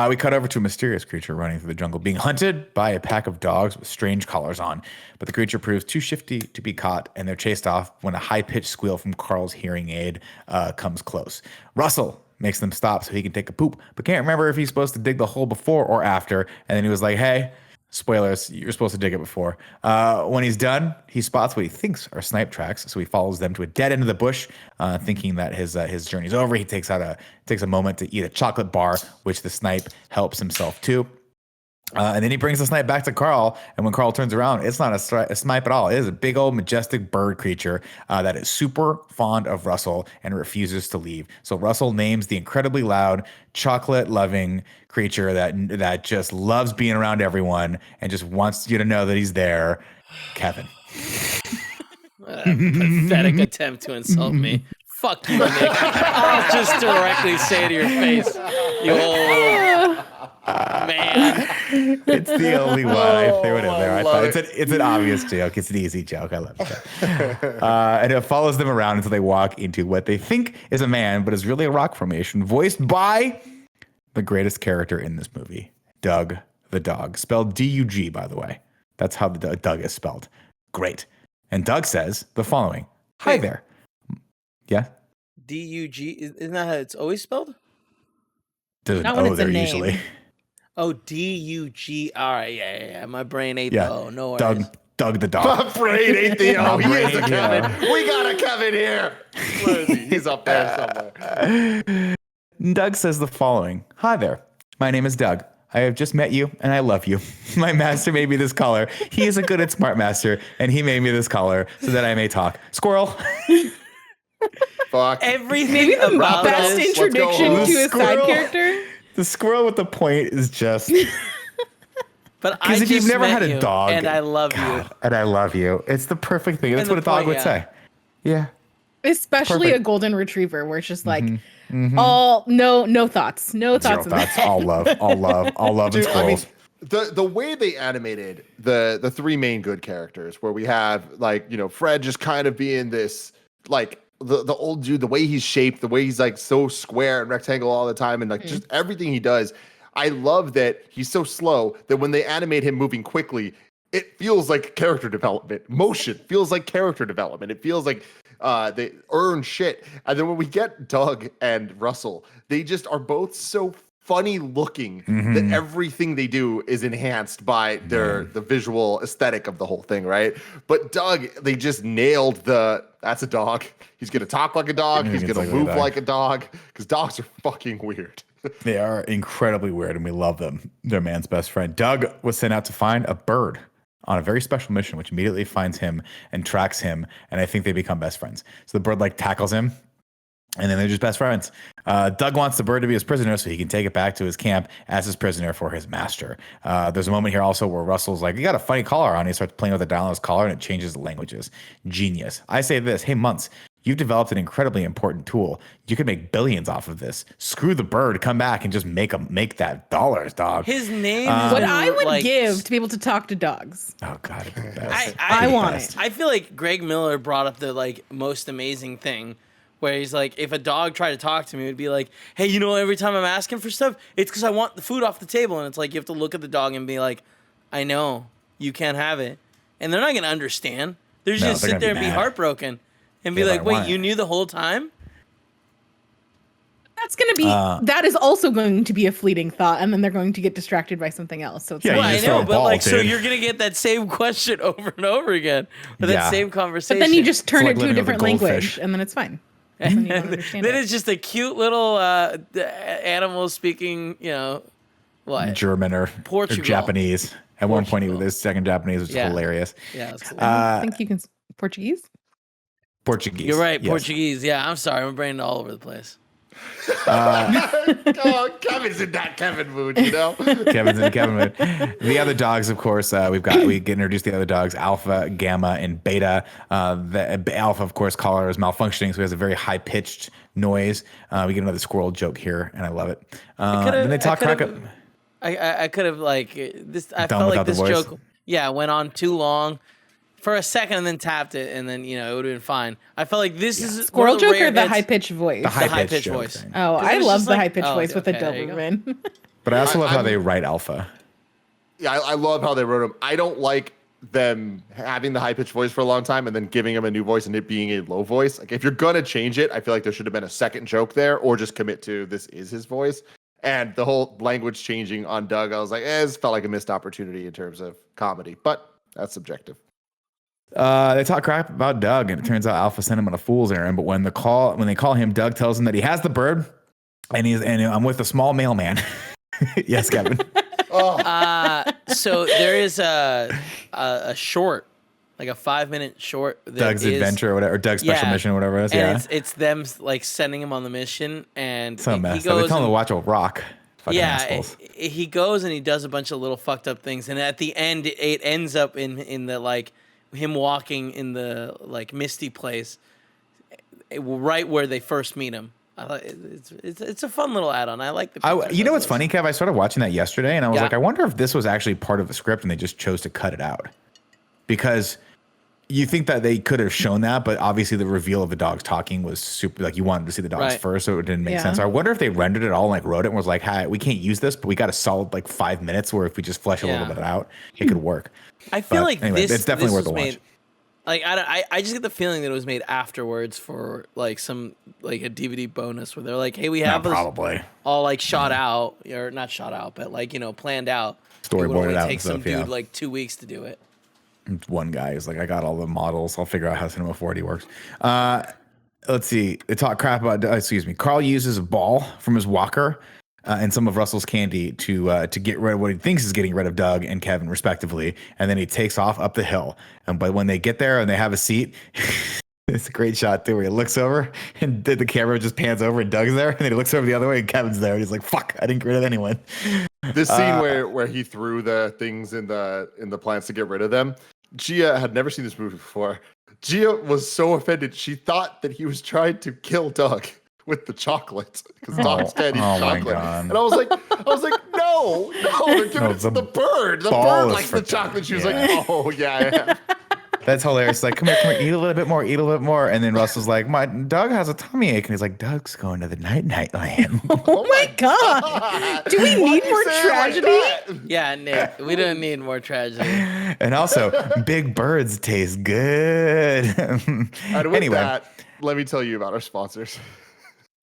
We cut over to a mysterious creature running through the jungle, being hunted by a pack of dogs with strange collars on. But the creature proves too shifty to be caught, and they're chased off when a high-pitched squeal from Carl's hearing aid comes close. Russell makes them stop so he can take a poop, but can't remember if he's supposed to dig the hole before or after. And then he was like, hey, spoilers, you're supposed to dig it before. When he's done, he spots what he thinks are snipe tracks, so he follows them to a dead end of the bush, thinking that his journey's over. He takes a moment to eat a chocolate bar, which the snipe helps himself to. And then he brings the snipe back to Carl, and when Carl turns around, it's not a snipe at all. It is a big old majestic bird creature that is super fond of Russell and refuses to leave. So Russell names the incredibly loud, chocolate-loving creature that just loves being around everyone and just wants you to know that he's there, Kevin. Pathetic attempt to insult me. Fuck you, Nick. I'll just directly say to your face, you old man. It's the only one. I threw it in there. I thought it's an obvious joke. It's an easy joke. I love it. And it follows them around until they walk into what they think is a man, but is really a rock formation, voiced by the greatest character in this movie, Doug the dog. Spelled D-U-G, by the way. That's how Doug is spelled. Great. And Doug says the following. Hi there. Yeah. D-U-G. Isn't that how it's always spelled? There's an Not when O it's a there name. usually. Oh, D-U-G. All right, yeah. My brain ate the O. No worries. Doug the dog. My brain ain't the O. My He brain is the ain't the Kevin. O. We got a Kevin here. Where is he? He's up there somewhere. Doug says the following. Hi there. My name is Doug. I have just met you and I love you. My master made me this collar. He is a good at smart master and he made me this collar so that I may talk. Squirrel. Fuck. Everything Maybe the about best this. introduction home. to a side Squirrel. character. The squirrel with the point is just... But I Because if you've just never met had a you, dog... and I love you. And I love you. It's the perfect thing. That's And what the a dog point, would yeah. say. Yeah. Especially Perfect. a golden retriever where it's just like all no thoughts. No thoughts Zero in thoughts. that. All love. All love. All love and Dude, I mean, squirrels. the way they animated the three main good characters, where we have like, you know, Fred just kind of being this like the old dude, the way he's shaped, the way he's like so square and rectangle all the time, and like just everything he does. I love that he's so slow that when they animate him moving quickly, it feels like character development. Motion feels like character development. It feels like they earn shit. And then when we get Doug and Russell, they just are both so funny looking that everything they do is enhanced by the visual aesthetic of the whole thing, right? But Doug, they just nailed that's a dog. He's gonna talk like a dog. He's gonna move like a dog, because dogs are fucking weird. They are incredibly weird, and we love them. They're man's best friend. Doug was sent out to find a bird on a very special mission, which immediately finds him and tracks him, and I think they become best friends. So the bird like tackles him, and then they're just best friends. Doug wants the bird to be his prisoner so he can take it back to his camp as his prisoner for his master. There's a moment here also where Russell's like, you got a funny collar on. He starts playing with the dial on his collar, and it changes the languages. Genius. I say this, hey, Muntz, you've developed an incredibly important tool. You could make billions off of this. Screw the bird, come back and just make that dollars, dog. His name What is I would like, give to be able to talk to dogs. Oh God, it'd be the best. I want it. I feel like Greg Miller brought up the like most amazing thing, where he's like, if a dog tried to talk to me, it would be like, hey, you know, every time I'm asking for stuff, it's because I want the food off the table, and it's like you have to look at the dog and be like, I know you can't have it, and they're not gonna understand. They're just No, gonna they're sit there gonna and be be mad. heartbroken, and be Yeah, but like, I wait, want you it. knew the whole time? That's going to be that is also going to be a fleeting thought, and then they're going to get distracted by something else. So it's Yeah, like, Well, you I just throw know, a but ball, like, so dude. you're gonna get that same question over and over again, or that Yeah. same conversation. but then you just turn like it to a living with a different language, goldfish. and then it's fine. Then you don't understand then it. it's just a cute little animal speaking, you know, what? German or Portugal. Japanese. At one point, he was Portugal. his second Japanese, which is Yeah. hilarious. Yeah, that's cool. I think you can Portuguese. Portuguese. You're right, yes. Portuguese. Yeah, I'm sorry, my brain all over the place. Oh, Kevin's in that Kevin mood, you know? Kevin's in the Kevin mood. The other dogs, of course, we get introduced to the other dogs, Alpha, Gamma, and Beta. The Alpha, of course, collar is malfunctioning, so he has a very high pitched noise. We get another squirrel joke here, and I love it. Then they talk crack up. I could have like this. I Done felt without like the this voice? joke, went on too long for a second, and then tapped it, and then it would have been fine. I felt like this is Squirrel one of the joke or rare the hits- high pitched voice? The high high-pitched pitched joke voice. thing. Oh, 'Cause I it was love just the like, high pitched oh, voice with the okay, there you go. Doberman. But I also love how I'm- they write Alpha. Yeah, I love how they wrote him. I don't like them having the high pitched voice for a long time and then giving him a new voice and it being a low voice. Like, if you're gonna change it, I feel like there should have been a second joke there, or just commit to this is his voice. And the whole language changing on Doug, I was like, this felt like a missed opportunity in terms of comedy, but that's subjective. They talk crap about Doug, and it turns out Alpha sent him on a fool's errand. But when they call him, Doug tells him that he has the bird, and I'm with a small mailman. Yes, Kevin. So there is a short, like a 5-minute short. that Doug's is- adventure or whatever, or Doug's special mission or whatever it is. And Yeah. it's them like sending him on the mission, and So he messed up. They goes tell him to and- watch a rock. Fucking yeah, assholes. he goes and he does a bunch of little fucked up things, and at the end, it ends up in the like him walking in the like misty place, right where they first meet him. I like it's a fun little add-on. I like the. You know what's funny, Kev? I started watching that yesterday, and I was Yeah. like, I wonder if this was actually part of the script, and they just chose to cut it out. Because you think that they could have shown that, but obviously the reveal of the dogs talking was super. Like, you wanted to see the dogs Right. first, so it didn't make Yeah. sense. So I wonder if they rendered it all, and like wrote it, and was like, "Hey, we can't use this, but we got a solid like 5 minutes where if we just flesh a little Yeah. bit out, it could work." I feel But like anyway, this. it's definitely this worth was a watch. made, Like I just get the feeling that it was made afterwards for like some like a DVD bonus where they're like, hey, we have this probably all like shot out, or not shot out, but like, you know, planned out. Storyboarded out. Take some stuff, dude like 2 weeks to do it. One guy is like, I got all the models. I'll figure out how Cinema 4D works. Let's see. They talk crap about. Carl uses a ball from his walker and some of Russell's candy to get rid of what he thinks is getting rid of Doug and Kevin, respectively. And then he takes off up the hill. But when they get there and they have a seat, it's a great shot too, where he looks over and the camera just pans over and Doug's there, and then he looks over the other way and Kevin's there, and he's like, "Fuck, I didn't get rid of anyone." This scene where he threw the things in the plants to get rid of them. Gia had never seen this movie before. Gia was so offended. She thought that he was trying to kill Doug with the chocolate because dogs can't eat chocolate. And I was like, no, they're giving it to the bird. The bird likes the chocolate. She was like, oh yeah. That's hilarious. Like, come here, eat a little bit more. And then Russell's like, my Doug has a tummy ache. And he's like, Doug's going to the night land. Oh my God. Do we need more tragedy? Like yeah, Nick, we don't need more tragedy. And also, big birds taste good. And with that, let me tell you about our sponsors.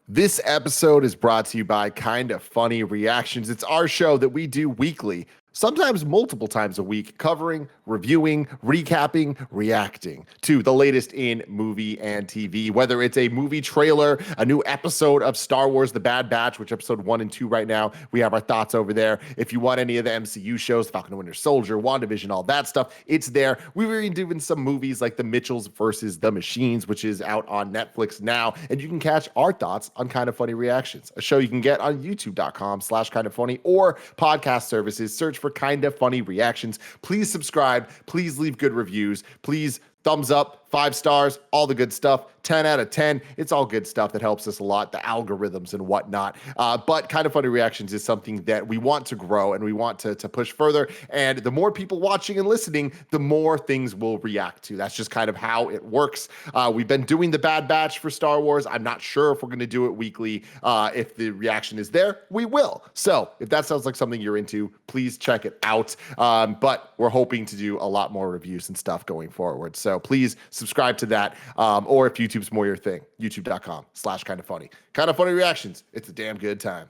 This episode is brought to you by Kinda Funny Reactions. It's our show that we do weekly, sometimes multiple times a week, covering, reviewing, recapping, reacting to the latest in movie and TV. Whether it's a movie trailer, a new episode of Star Wars The Bad Batch, which episode 1 and 2 right now, we have our thoughts over there. If you want any of the MCU shows, Falcon and Winter Soldier, WandaVision, all that stuff, it's there. We were even doing some movies like The Mitchells versus the Machines, which is out on Netflix now. And you can catch our thoughts on Kinda Funny Reactions, a show you can get on youtube.com/kindafunny or podcast services. Search for Kinda Funny Reactions. Please subscribe. Please leave good reviews. Please thumbs up, 5 stars, all the good stuff. 10 out of 10. It's all good stuff that helps us a lot, the algorithms and whatnot. But Kinda Funny Reactions is something that we want to grow and we want to push further. And the more people watching and listening, the more things we'll react to. That's just kind of how it works. We've been doing the Bad Batch for Star Wars. I'm not sure if we're going to do it weekly. If the reaction is there, we will. So if that sounds like something you're into, please check it out. But we're hoping to do a lot more reviews and stuff going forward. So please subscribe to that. Or if YouTube's more your thing, youtube.com/kindafunny. Kinda Funny Reactions. It's a damn good time.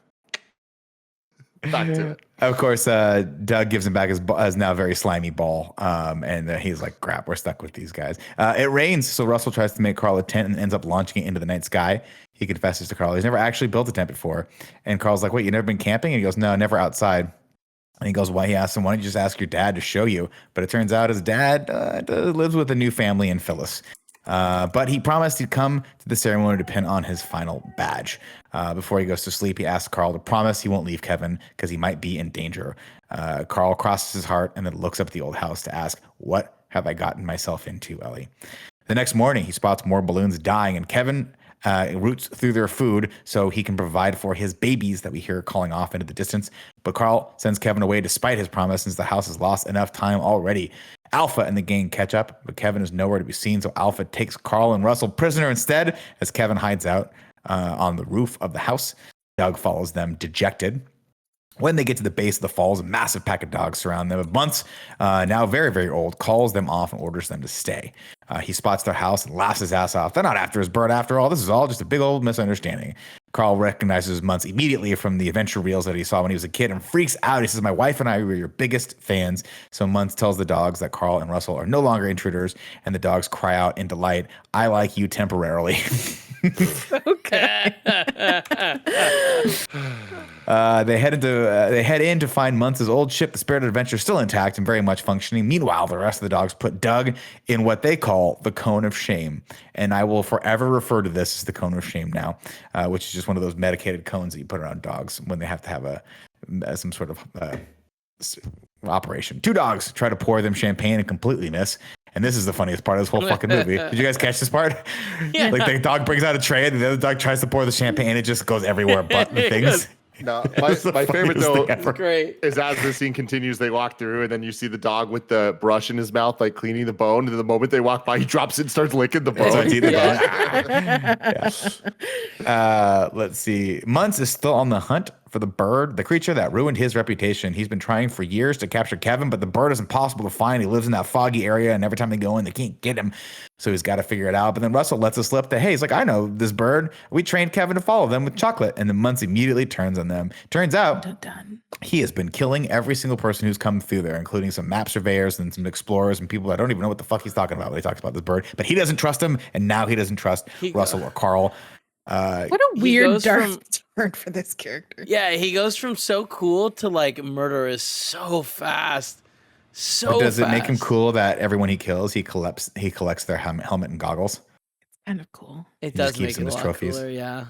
Back to it. Of course, Doug gives him back his now very slimy ball. And he's like, crap, we're stuck with these guys. It rains, so Russell tries to make Carl a tent and ends up launching it into the night sky. He confesses to Carl he's never actually built a tent before. And Carl's like, wait, you never been camping? And he goes, no, never outside. And he goes, why? He asks him, why don't you just ask your dad to show you? But it turns out his dad lives with a new family in Phyllis. But he promised he'd come to the ceremony to pin on his final badge. Before he goes to sleep, he asks Carl to promise he won't leave Kevin because he might be in danger. Carl crosses his heart and then looks up at the old house to ask, what have I gotten myself into, Ellie? The next morning, he spots more balloons dying, and Kevin roots through their food so he can provide for his babies that we hear calling off into the distance. But Carl sends Kevin away despite his promise since the house has lost enough time already. Alpha and the gang catch up, but Kevin is nowhere to be seen, so Alpha takes Carl and Russell prisoner instead as Kevin hides out on the roof of the house. Doug follows them dejected. When they get to the base of the falls, a massive pack of dogs surround them. Bunce, now very, very old, calls them off and orders them to stay. He spots their house and laughs his ass off. They're not after his bird after all. This is all just a big old misunderstanding. Carl recognizes Muntz immediately from the adventure reels that he saw when he was a kid and freaks out. He says, my wife and I were your biggest fans. So Muntz tells the dogs that Carl and Russell are no longer intruders, and the dogs cry out in delight, I like you temporarily. Okay. They head in to find Muntz's old ship, the Spirit of Adventure, still intact and very much functioning. Meanwhile, the rest of the dogs put Doug in what they call the Cone of Shame. And I will forever refer to this as the Cone of Shame now, which is just one of those medicated cones that you put around dogs when they have to have some sort of operation. 2 dogs try to pour them champagne and completely miss. And this is the funniest part of this whole fucking movie. Did you guys catch this part? Yeah. Like the dog brings out a tray and the other dog tries to pour the champagne and it just goes everywhere but the things. No, my favorite though is as the scene continues, they walk through and then you see the dog with the brush in his mouth, like cleaning the bone. And the moment they walk by, he drops it and starts licking the bone. Let's see. Muntz is still on the hunt for the bird, the creature that ruined his reputation. He's been trying for years to capture Kevin, but the bird is impossible to find. He lives in that foggy area, and every time they go in, they can't get him. So he's got to figure it out. But then Russell lets us slip that, hey, he's like, I know this bird. We trained Kevin to follow them with chocolate. And then Muntz immediately turns on them. Turns out he has been killing every single person who's come through there, including some map surveyors and some explorers and people that don't even know what the fuck he's talking about when he talks about this bird. But he doesn't trust him, and now he doesn't trust Russell or Carl. What a weird dark turn for this character. Yeah, he goes from so cool to like murderous so fast. So but does fast. it make him cool that everyone he kills, he collects their helmet and goggles? It's kind of cool. It does make it a lot trophies. Cooler, yeah.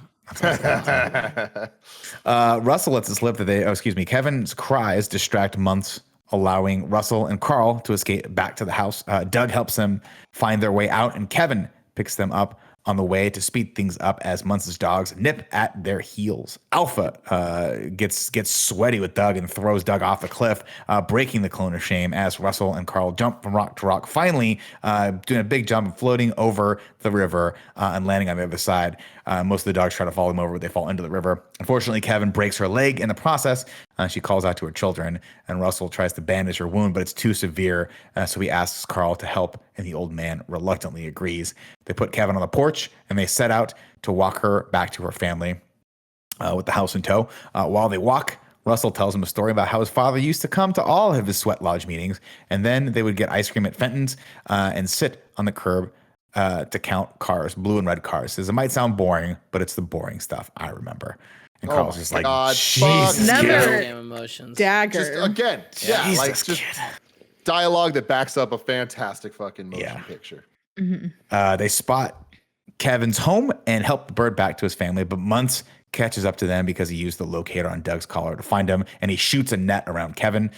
Russell lets it slip that Kevin's cries distract Muntz, allowing Russell and Carl to escape back to the house. Doug helps them find their way out, and Kevin picks them up on the way to speed things up as Muntz's dogs nip at their heels. Alpha gets sweaty with Doug and throws Doug off the cliff, breaking the clone of shame as Russell and Carl jump from rock to rock, finally doing a big jump and floating over the river and landing on the other side. Most of the dogs try to follow them over, but they fall into the river. Unfortunately, Kevin breaks her leg in the process. She calls out to her children, and Russell tries to bandage her wound, but it's too severe. So he asks Carl to help, and the old man reluctantly agrees. They put Kevin on the porch, and they set out to walk her back to her family with the house in tow. While they walk, Russell tells him a story about how his father used to come to all of his sweat lodge meetings, and then they would get ice cream at Fenton's and sit on the curb to count cars, blue and red cars. Says it might sound boring, but it's the boring stuff I remember. And Carl's just like, Jesus, never emotions. Dagger. Just again, yeah, like just dialogue that backs up a fantastic fucking motion picture. Mm-hmm. They spot Kevin's home and help the bird back to his family, but Muntz catches up to them because he used the locator on Doug's collar to find him, and he shoots a net around Kevin.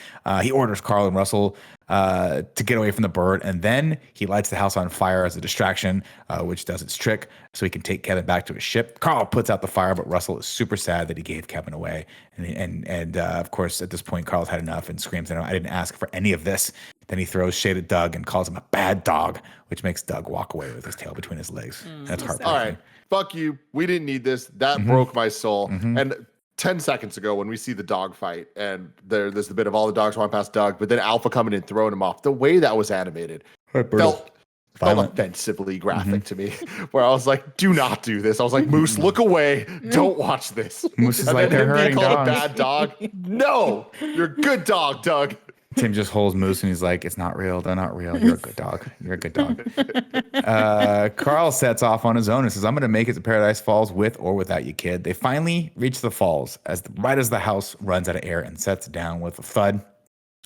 He orders Carl and Russell to get away from the bird, and then he lights the house on fire as a distraction, which does its trick, so he can take Kevin back to his ship. Carl puts out the fire, but Russell is super sad that he gave Kevin away, and of course, at this point, Carl's had enough and screams at him, I didn't ask for any of this. Then he throws shade at Doug and calls him a bad dog, which makes Doug walk away with his tail between his legs. That's heartbreaking. All right, fuck you. We didn't need this. That broke my soul. And 10 seconds ago, when we see the dog fight, and there's the bit of all the dogs walking past Doug, but then Alpha coming in, throwing him off. The way that was animated felt offensively graphic to me, where I was like, do not do this. I was like, Moose, look away. Don't watch this. Moose is like, they're hurting dogs. A bad dog. No, you're a good dog, Doug. Tim just holds Moose and he's like, it's not real. They're not real. You're a good dog. You're a good dog. Carl sets off on his own and says, I'm going to make it to Paradise Falls with or without you, kid. They finally reach the falls right as the house runs out of air and sets down with a thud.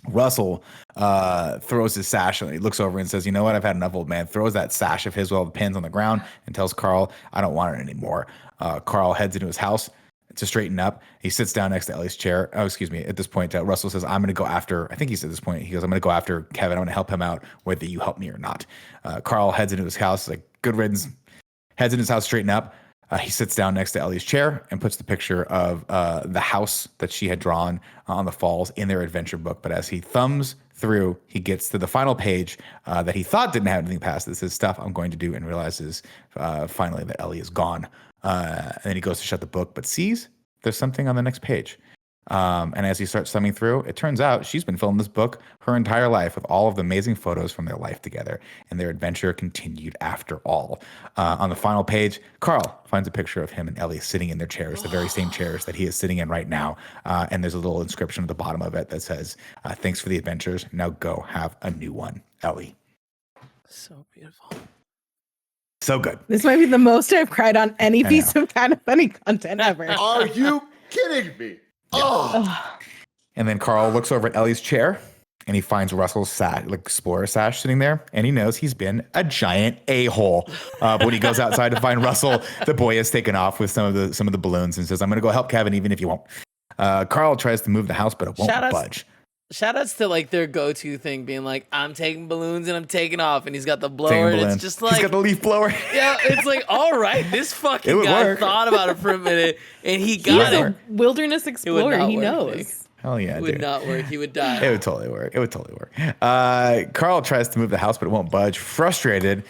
Russell throws his sash and he looks over and says, you know what? I've had enough, old man. Throws that sash of his with all the pins on the ground and tells Carl, I don't want it anymore. Carl heads into his house to straighten up. He sits down next to Ellie's chair. Oh, excuse me. At this point, Russell says, I'm going to go after, I think he said at this point, he goes, I'm going to go after Kevin. I'm going to help him out whether you help me or not. Carl heads into his house, like good riddance, heads into his house, straighten up. He sits down next to Ellie's chair and puts the picture of the house that she had drawn on the falls in their adventure book. But as he thumbs through, he gets to the final page that he thought didn't have anything past. This is stuff I'm going to do, and realizes finally that Ellie is gone. And then he goes to shut the book, but sees there's something on the next page. And as he starts thumbing through, it turns out she's been filming this book her entire life with all of the amazing photos from their life together, and their adventure continued after all. On the final page, Carl finds a picture of him and Ellie sitting in their chairs, the very same chairs that he is sitting in right now. And there's a little inscription at the bottom of it that says, thanks for the adventures. Now go have a new one, Ellie. So beautiful. So good. This might be the most I've cried on any piece of kind of funny content ever. Are you kidding me? Yeah. Oh. And then Carl looks over at Ellie's chair and he finds Russell's explorer sash sitting there, and he knows he's been a giant a-hole. But when he goes outside to find Russell, the boy has taken off with some of the balloons and says, I'm going to go help Kevin even if you won't. Carl tries to move the house, but it won't budge. Shout outs to like their go-to thing being like, I'm taking balloons and I'm taking off, and he's got the blower and it's just like he's got the leaf blower. Yeah, it's like, all right, this fucking guy thought about it for a minute and he got it. A wilderness explorer, he knows. Nick. Hell yeah, it would not work. He would die. It would totally work. Carl tries to move the house, but it won't budge. Frustrated,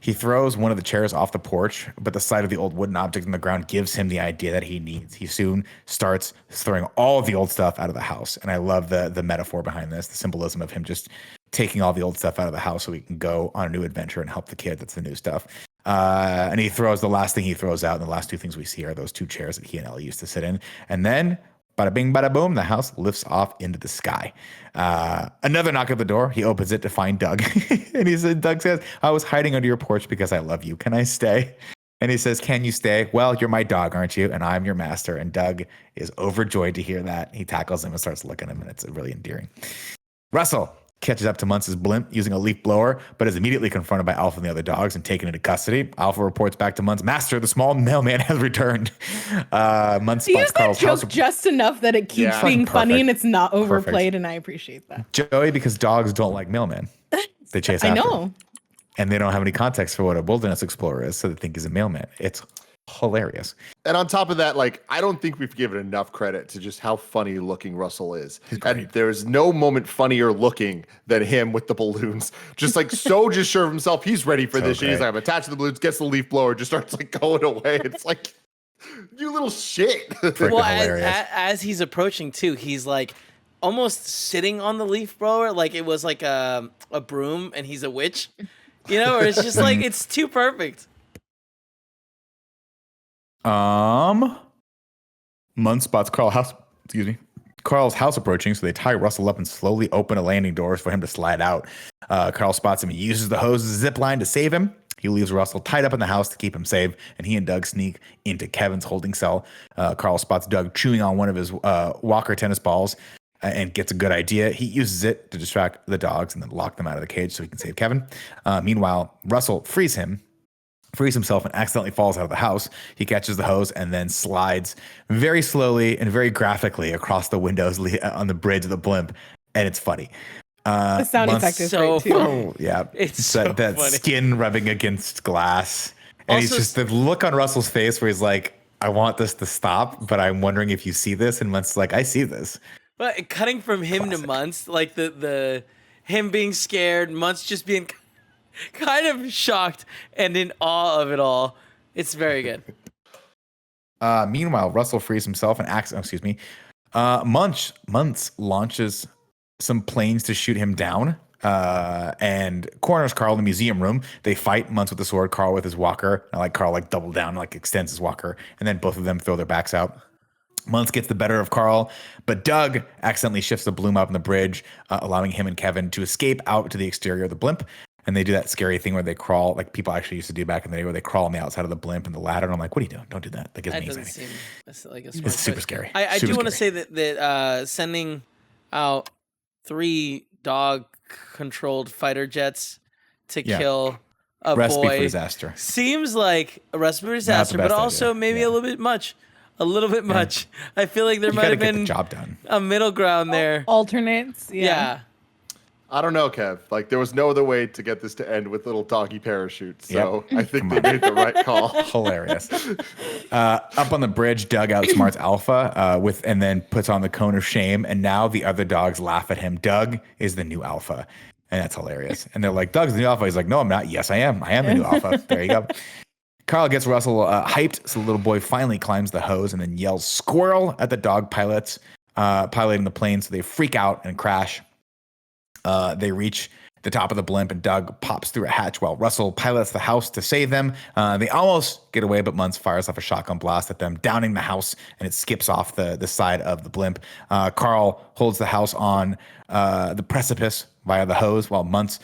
He throws one of the chairs off the porch, but the sight of the old wooden object on the ground gives him the idea that he needs. He soon starts throwing all of the old stuff out of the house. And I love the metaphor behind this, the symbolism of him just taking all the old stuff out of the house so he can go on a new adventure and help the kid. That's the new stuff. And he throws the last thing he throws out. And the last two things we see are those two chairs that he and Ellie used to sit in. And then bada bing, bada boom, the house lifts off into the sky. Another knock at the door. He opens it to find Doug. And Doug says, I was hiding under your porch because I love you. Can I stay? And he says, can you stay? Well, you're my dog, aren't you? And I'm your master. And Doug is overjoyed to hear that. He tackles him and starts licking him. And it's really endearing. Russell catches up to Muntz's blimp using a leaf blower, but is immediately confronted by Alpha and the other dogs and taken into custody. Alpha reports back to Muntz, Master, the small mailman has returned. Muntz spots Carl's house. Just enough that it keeps being funny and it's not overplayed, and I appreciate that. Joey, because dogs don't like mailmen. They chase after him. And they don't have any context for what a wilderness explorer is, so they think he's a mailman. It's hilarious. And on top of that, like, I don't think we've given enough credit to just how funny looking Russell is. And there's no moment funnier looking than him with the balloons. Just like just sure of himself. He's ready for this shit. He's like, I'm attached to the balloons, gets the leaf blower, just starts like going away. It's like, you little shit. Well, as he's approaching too, he's like almost sitting on the leaf blower like it was like a broom and he's a witch. You know, or it's just like it's too perfect. Muntz spots Carl's house approaching, so they tie Russell up and slowly open a landing doors for him to slide out. Carl spots him. He uses the hose as a zip line to save him. He leaves Russell tied up in the house to keep him safe, and he and Doug sneak into Kevin's holding cell. Carl spots Doug chewing on one of his Walker tennis balls and gets a good idea. He uses it to distract the dogs and then lock them out of the cage so he can save Kevin. Meanwhile, Russell frees himself and accidentally falls out of the house. He catches the hose and then slides very slowly and very graphically across the windows on the bridge of the blimp. And it's funny. The sound effect is so great too. funny. Yeah. It's so that funny. Skin rubbing against glass. And Also, he's just the look on Russell's face where he's like, I want this to stop, but I'm wondering if you see this. And Muntz like, I see this. But cutting from him to Muntz, like the him being scared, Muntz just being kind of shocked and in awe of it all. It's very good. Meanwhile, Russell frees himself and Muntz launches some planes to shoot him down and corners Carl in the museum room. They fight, Muntz with the sword, Carl with his walker. I like Carl like double down, like extends his walker, and then both of them throw their backs out. Muntz gets the better of Carl, but Doug accidentally shifts the balloon up on the bridge, allowing him and Kevin to escape out to the exterior of the blimp. And they do that scary thing where they crawl, like people actually used to do back in the day, where they crawl on the outside of the blimp and the ladder. And I'm like, what are you doing? Don't do that. That gives me anxiety. Like it's super scary. I do want to say that sending out 3 dog-controlled fighter jets to kill a recipe boy for disaster seems like a recipe for disaster, but also maybe a little bit much. A little bit much. I feel like there might have been the job done. A middle ground there. Alternates. Yeah. I don't know, Kev. Like, there was no other way to get this to end with little doggy parachutes. So I think they made the right call. Hilarious. Up on the bridge, Doug outsmarts Alpha and then puts on the cone of shame. And now the other dogs laugh at him. Doug is the new Alpha. And that's hilarious. And they're like, Doug's the new Alpha. He's like, no, I'm not. Yes, I am. I am the new Alpha. There you go. Carl gets Russell hyped, so the little boy finally climbs the hose and then yells squirrel at the dog pilots piloting the plane, so they freak out and crash. They reach the top of the blimp and Doug pops through a hatch while Russell pilots the house to save them. They almost get away, but Muntz fires off a shotgun blast at them, downing the house, and it skips off the side of the blimp. Carl holds the house on the precipice via the hose while Muntz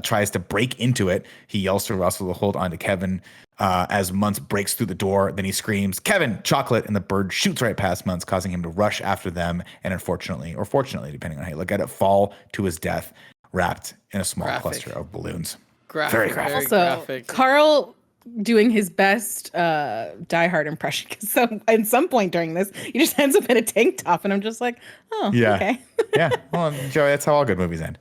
tries to break into it. He yells to Russell to hold on to Kevin as Muntz breaks through the door. Then he screams, Kevin, chocolate, and the bird shoots right past Muntz, causing him to rush after them and unfortunately, or fortunately, depending on how you look at it, fall to his death, wrapped in a small cluster of balloons. Very graphic. Also, Carl doing his best Die Hard impression. So at some point during this, he just ends up in a tank top, and I'm just like, oh, okay. Yeah. Well, Joey, that's how all good movies end.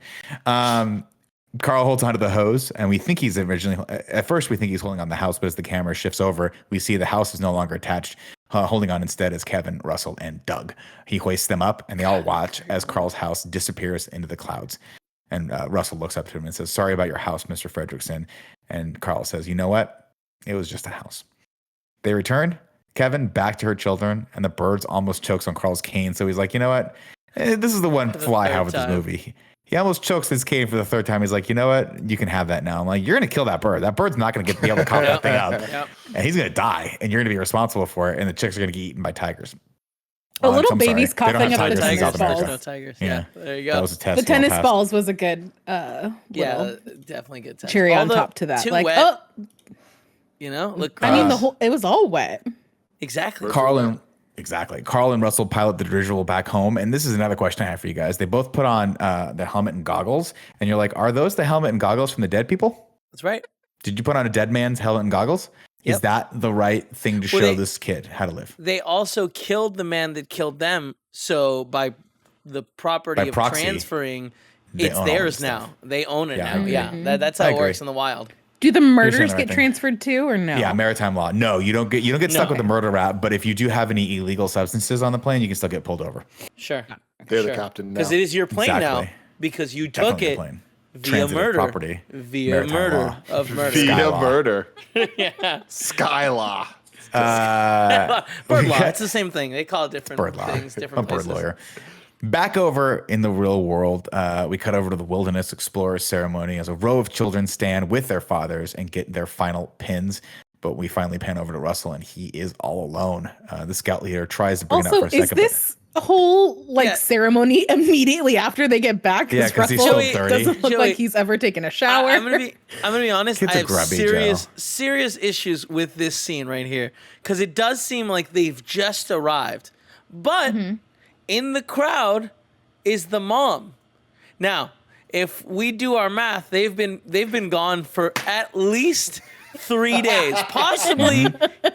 Carl holds onto the hose, and we think he's at first we think he's holding on the house, but as the camera shifts over, we see the house is no longer attached. Holding on instead is Kevin, Russell, and Doug. He hoists them up, and they all watch as Carl's house disappears into the clouds. And Russell looks up to him and says, "Sorry about your house, Mr. Fredrickson." And Carl says, "You know what? It was just a house." They return, Kevin, back to her children, and the birds almost chokes on Carl's cane. So he's like, "You know what? This is the one flaw I have with this movie." He almost chokes his cane for the third time. He's like, "You know what? You can have that now." I'm like, "You're going to kill that bird. That bird's not going to be able to cough that thing up. And he's going to die, and you're going to be responsible for it, and the chicks are going to get eaten by tigers." A little baby's They don't coughing have up the tigers in tennis South America. balls. No tigers. Yeah. There you go. That was a test. The tennis well passed. balls was a good Definitely good test. cherry on Although, top to that. too Like, wet, oh, look. I mean, it was all wet. Exactly. Carl and Russell pilot the dirigible back home. And this is another question I have for you guys. They both put on the helmet and goggles. And you're like, are those the helmet and goggles from the dead people? That's right. Did you put on a dead man's helmet and goggles? Yep. Is that the right thing to show this kid how to live? They also killed the man that killed them. So by the property of proxy, transferring, they it's own all theirs this now. stuff. They own it Yeah. now. Yeah, that's how I it agree. works in the wild. Do the murders the get right thing. transferred too, or no? Yeah, maritime law. No, you don't get stuck with the murder rap. But if you do have any illegal substances on the plane, you can still get pulled over. Sure. They're the captain now. Because it is your plane now. Exactly. Because you took Definitely it the plane. via Transitive murder. property. Via Maritime murder law. of murder. Sky Via law. murder. Yeah. Sky law. Bird law. It's the same thing. They call it different Bird law. things, A different bird places. lawyer. Back over in the real world, we cut over to the Wilderness Explorers ceremony as a row of children stand with their fathers and get their final pins. But we finally pan over to Russell, and he is all alone. The scout leader tries to bring it up Also, for a second. is this whole ceremony immediately after they get back? Yeah, 'cause he's Russell still 30. doesn't look like he's ever taken a shower. I'm gonna be honest. Kids I are have grubby, serious issues with this scene right here because it does seem like they've just arrived, but in the crowd is the mom. Now, if we do our math, they've been gone for at least 3 days, possibly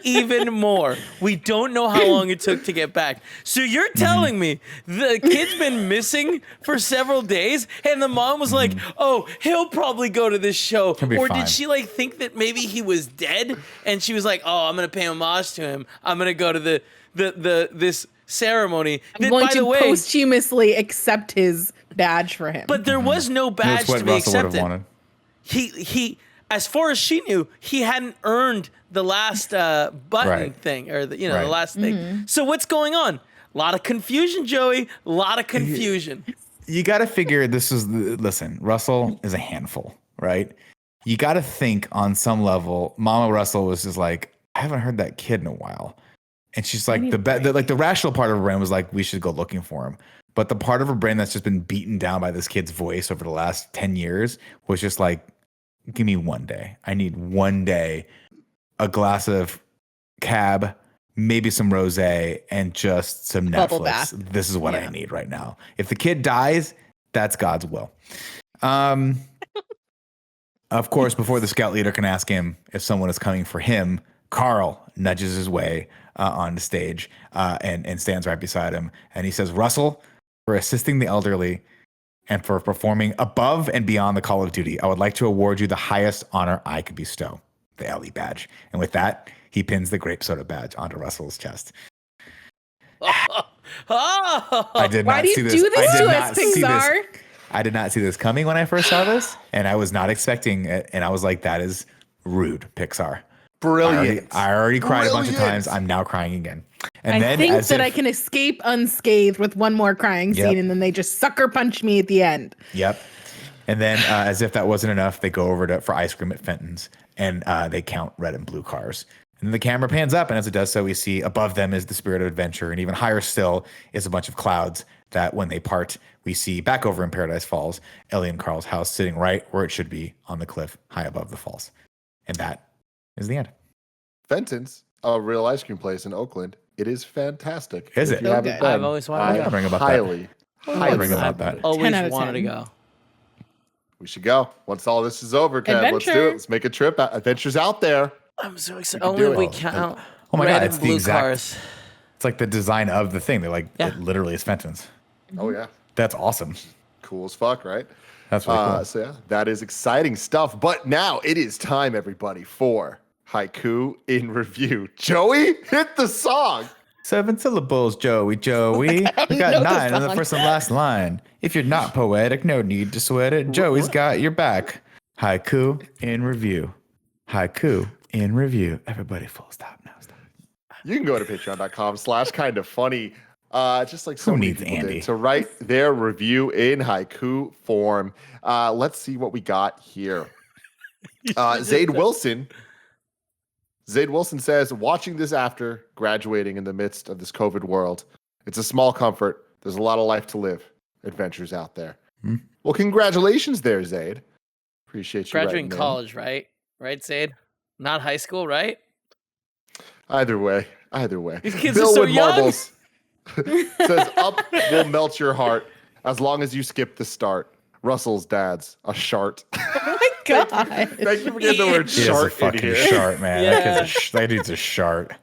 even more. We don't know how long it took to get back. So you're telling me the kid's been missing for several days, and the mom was like, "Oh, he'll probably go to this show," He'll be or fine. did she like think that maybe he was dead, and she was like, "Oh, I'm gonna pay homage to him. I'm gonna go to this ceremony." I'm That, going by to the way, posthumously accept his badge for him. but there was no badge That's what to be Russell would have accepted. wanted. He as far as she knew, he hadn't earned the last button Right. thing or the Right. last thing. So what's going on? A lot of confusion, Joey. A lot of confusion. You got to figure listen, Russell is a handful, right? You got to think on some level, Mama Russell was just like, I haven't heard that kid in a while. And she's like, the rational part of her brain was like, we should go looking for him. But the part of her brain that's just been beaten down by this kid's voice over the last 10 years was just like, give me one day. I need one day, a glass of cab, maybe some rosé, and just some Bubble Netflix. bath. This is what I need right now. If the kid dies, that's God's will. Of course, before the scout leader can ask him if someone is coming for him, Carl nudges his way on the stage and stands right beside him. And he says, "Russell, for assisting the elderly and for performing above and beyond the call of duty, I would like to award you the highest honor I could bestow, the LE badge." And with that, he pins the grape soda badge onto Russell's chest. I did Why not do you see this. do this I did to not us, see this. Pixar? I did not see this coming when I first saw this, and I was not expecting it. And I was like, that is rude, Pixar. Brilliant. I already cried a bunch of Brilliant. times. I'm now crying again. And I then think as that if- I can escape unscathed with one more crying Yep. scene, and then they just sucker punch me at the end. Yep. And then, as if that wasn't enough, they go over for ice cream at Fenton's, and they count red and blue cars. And then the camera pans up, and as it does so, we see above them is the spirit of adventure, and even higher still is a bunch of clouds that, when they part, we see back over in Paradise Falls, Ellie and Carl's house sitting right where it should be on the cliff high above the falls. And that is the end. Fenton's, a real ice cream place in Oakland. It is fantastic. Is If it? you So haven't good. been, I've always wanted to I go. Ring about that. highly Ring about that. Always 10 out of wanted 10. to go. We should go. Once all this is over, Kev, let's do Adventure. it. Let's make a trip. Adventures out there. I'm so excited. can Only do if we it. count Oh my red God, and it's the blue exact- cars. It's like the design of the thing. They're like, Yeah. it literally is Fenton's. Oh, yeah. That's awesome. Cool as fuck, right? That's really cool. So, yeah, that is exciting stuff. But now it is time, everybody, for Haiku in Review. Joey, hit the song. 7 syllables, Joey. We got know the 9 on the song. first and last line. If you're not poetic, no need to sweat it. Joey's got your back. Haiku in review. Haiku in review. Everybody full stop now. Stop. You can go to patreon.com/kindafunny. Just like so Who many needs people Andy? did, to write their review in haiku form. Let's see what we got here. Zaid Wilson says, watching this after graduating in the midst of this COVID world, it's a small comfort. There's a lot of life to live. Adventures out there. Well, congratulations there, Zaid. Appreciate you Graduating writing in. college, right? Right, Zaid? Not high school, right? Either way. These kids Bill are so with young. Marbles says, up will melt your heart as long as you skip the start. Russell's dad's a shart. Oh my god. Thank you for getting the word He is a shart in fucking here. shart, man. Yeah. That dude's a shart.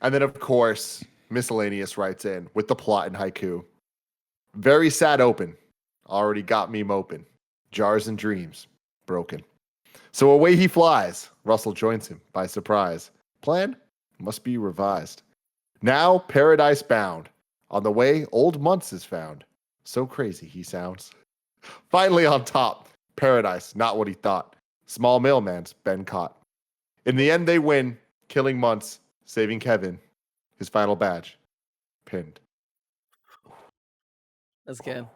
And then, of course, Miscellaneous writes in with the plot in haiku. Very sad open. Already got me moping. Jars and dreams. Broken. So away he flies. Russell joins him by surprise. Plan must be revised. Now paradise bound. On the way, old Muntz is found. So crazy he sounds. Finally on top. Paradise, not what he thought. Small mailman's been caught. In the end, they win, killing Muntz, saving Kevin. His final badge, pinned. That's good.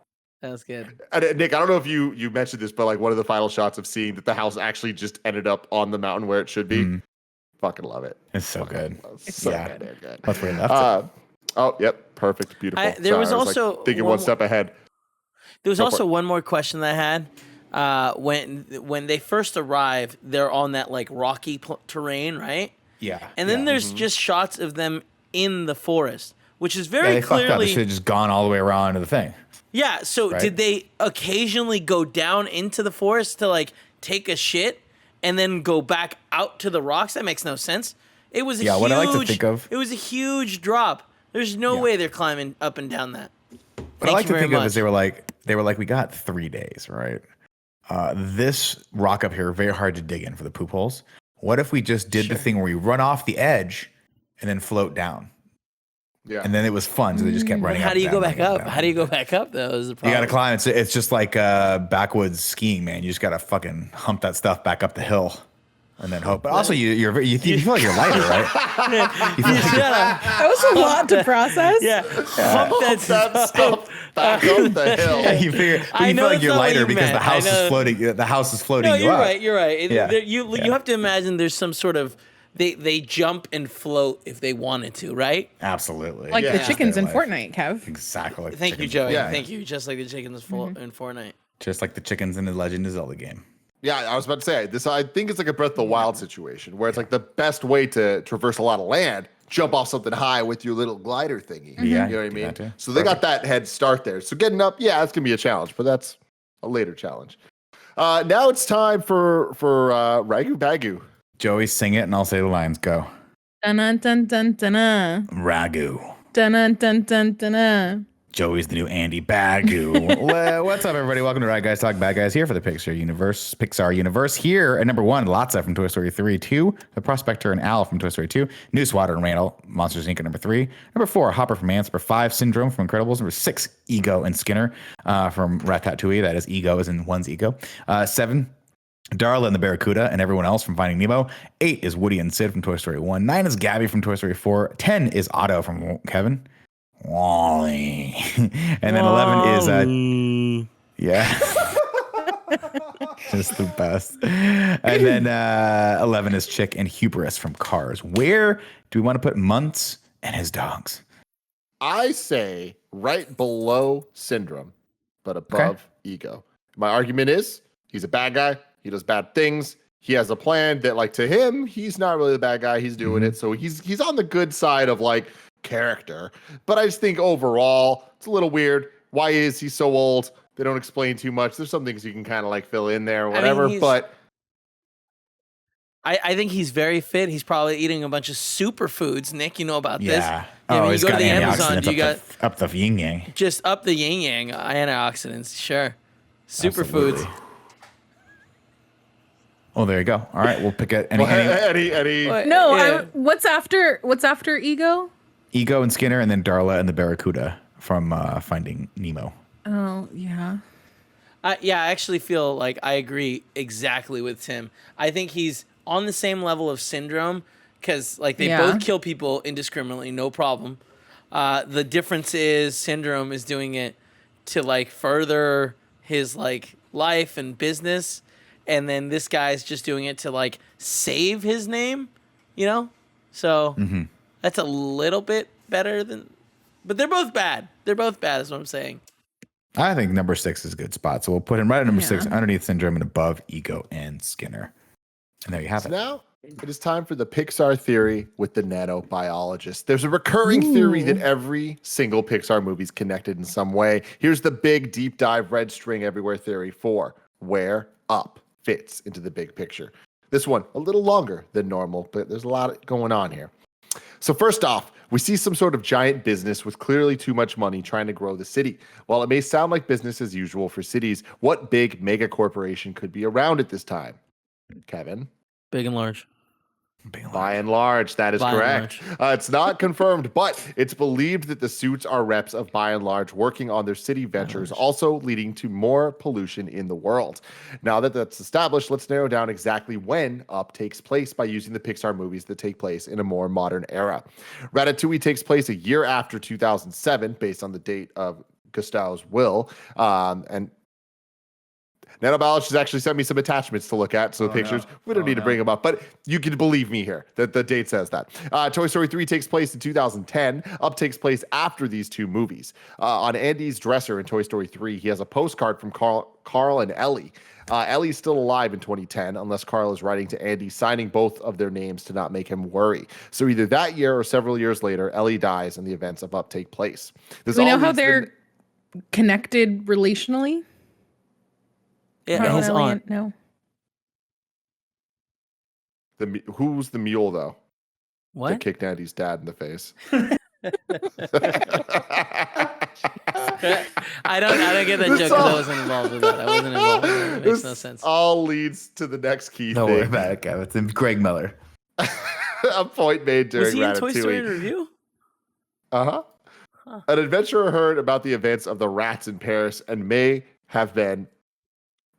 That's good. And Nick, I don't know if you mentioned this, but like one of the final shots of seeing that the house actually just ended up on the mountain where it should be. Fucking love it. It's so good. It's so Yeah. goddamn good. That's where he left it. Oh, yep. Perfect. Beautiful. There was I also thinking one step ahead. There was Go for also it. one more question that I had. When they first arrive, they're on that like rocky terrain, right? Yeah. And then yeah. there's just shots of them in the forest, which is Yeah, very they fucked up. They clearly. should have just gone all the way around to the thing. Yeah. So Right. did they occasionally go down into the forest to like take a shit and then go back out to the rocks? That makes no sense. It was a Yeah, huge. what I like to think of- It was a huge drop. There's no Yeah. way they're climbing up and down that. What I like to Thank you think very of is they were like, we got 3 days, right? This rock up here, very hard to dig in for the poop holes. What if we just did the thing where we run off the edge and then float down? Yeah. And then it was fun, so they just kept running How up. do you down, go back running up? down. How do you go back up though? Is the You problem. gotta climb. It's just like backwoods skiing, man. You just gotta fucking hump that stuff back up the hill, and then hope. But also, you feel like you're lighter, right? You feel like That was a lot to process. Yeah. Hump That stuff back up the hill. yeah, you figure. I You know feel like it's you're not what lighter you because the meant. house I know. is floating. The house is floating No, you you're up. right. You're right. Yeah. You have to imagine there's some sort of they jump and float if they wanted to, right? Absolutely. Like the Yeah. chickens in Their life. Fortnite, Kev. Exactly. like the Thank you, chickens. Joey. Yeah. Thank you. Just like the chickens in Fortnite. Just like the chickens in the Legend of Zelda game. Yeah, I was about to say this. I think it's like a Breath of the Wild situation where it's like the best way to traverse a lot of land, jump off something high with your little glider thingy. Yeah, You know what I do mean? that too. So they got that head start there. So getting up, yeah, that's gonna be a challenge, but that's a later challenge. Now it's time for Ragu Bagu. Joey, sing it, and I'll say the lines. Go. Dun dun dun dun dun Ragu. dun dun dun dun dun. Joey's the new Andy Bagu. Well, what's up, everybody? Welcome to Right Guys Talk Bad Guys here for the Pixar universe. Here at number 1, Lotsa from Toy Story 3. 2, The Prospector and Al from Toy Story 2. Newswater and Randall, Monsters Inc. at number 3. Number 4, Hopper from Ants. Number 5, Syndrome from Incredibles. Number 6, Ego and Skinner from Ratatouille. That is Ego as in one's ego. 7, Darla and the Barracuda and everyone else from Finding Nemo. 8 is Woody and Sid from Toy Story 1. 9 is Gabby from Toy Story 4. 10 is Otto from Kevin. Wally. And then 11 is yeah. Just the best. And then 11 is Chick and Hubris from Cars. Where do we want to put Muntz and his dogs? I say right below Syndrome, but above Ego. My argument is he's a bad guy. He does bad things. He has a plan that, like, to him, he's not really the bad guy. He's doing it. So he's on the good side of, like, character. But I just think overall, it's a little weird. Why is he so old? They don't explain too much. There's some things you can kind of, like, fill in there or whatever. But I think he's very fit. He's probably eating a bunch of superfoods. Nick, you know about this. Yeah. I mean, He's you go got to the Amazon, antioxidants you got up the yin yang. just up the yin yang antioxidants. Sure. Superfoods. Absolutely. Oh, there you go. All right, we'll pick it. Any Eddie. What? No, Yeah. what's after Ego? Ego and Skinner, and then Darla and the Barracuda from Finding Nemo. Oh, yeah. I actually feel like I agree exactly with Tim. I think he's on the same level of Syndrome because like they both kill people indiscriminately, no problem. The difference is Syndrome is doing it to like further his like life and business, and then this guy's just doing it to like save his name, you know? So that's a little bit better than, but they're both bad. They're both bad is what I'm saying. I think number 6 is a good spot. So we'll put him right at number 6 underneath Syndrome and above Ego and Skinner. And there you have it. Now it is time for the Pixar theory with the nanobiologist. There's a recurring theory that every single Pixar movie is connected in some way. Here's the big deep dive red string everywhere theory for where up fits into the big picture. This one a little longer than normal, but there's a lot going on here. So first off, we see some sort of giant business with clearly too much money trying to grow the city. While it may sound like business as usual for cities, what big mega corporation could be around at this time? Kevin? Big and large. By and large, that is correct. It's not confirmed, but it's believed that the suits are reps of By and Large working on their city ventures, also leading to more pollution in the world. Now that that's established, let's narrow down exactly when Up takes place by using the Pixar movies that take place in a more modern era. Ratatouille takes place a year after 2007, based on the date of Gusteau's will, and Nanobiologist has actually sent me some attachments to look at, so the pictures, we don't need to bring them up, but you can believe me here that the date says that. Toy Story 3 takes place in 2010. Up takes place after these two movies. On Andy's dresser in Toy Story 3, he has a postcard from Carl and Ellie. Ellie's still alive in 2010, unless Carl is writing to Andy, signing both of their names to not make him worry. So either that year or several years later, Ellie dies and the events of Up take place. Do we know how they're connected relationally? Yeah, his aunt. No. Who's the mule, though? What? That kicked Andy's dad in the face. I don't get that joke because I wasn't involved with that. I wasn't involved with that. It makes no sense. All leads to the next key Don't thing. worry about it, Kevin. It's Greg Miller. A point made during Was he in Ratatouille. Toy Story review? Huh. An adventurer heard about the events of the rats in Paris and may have been.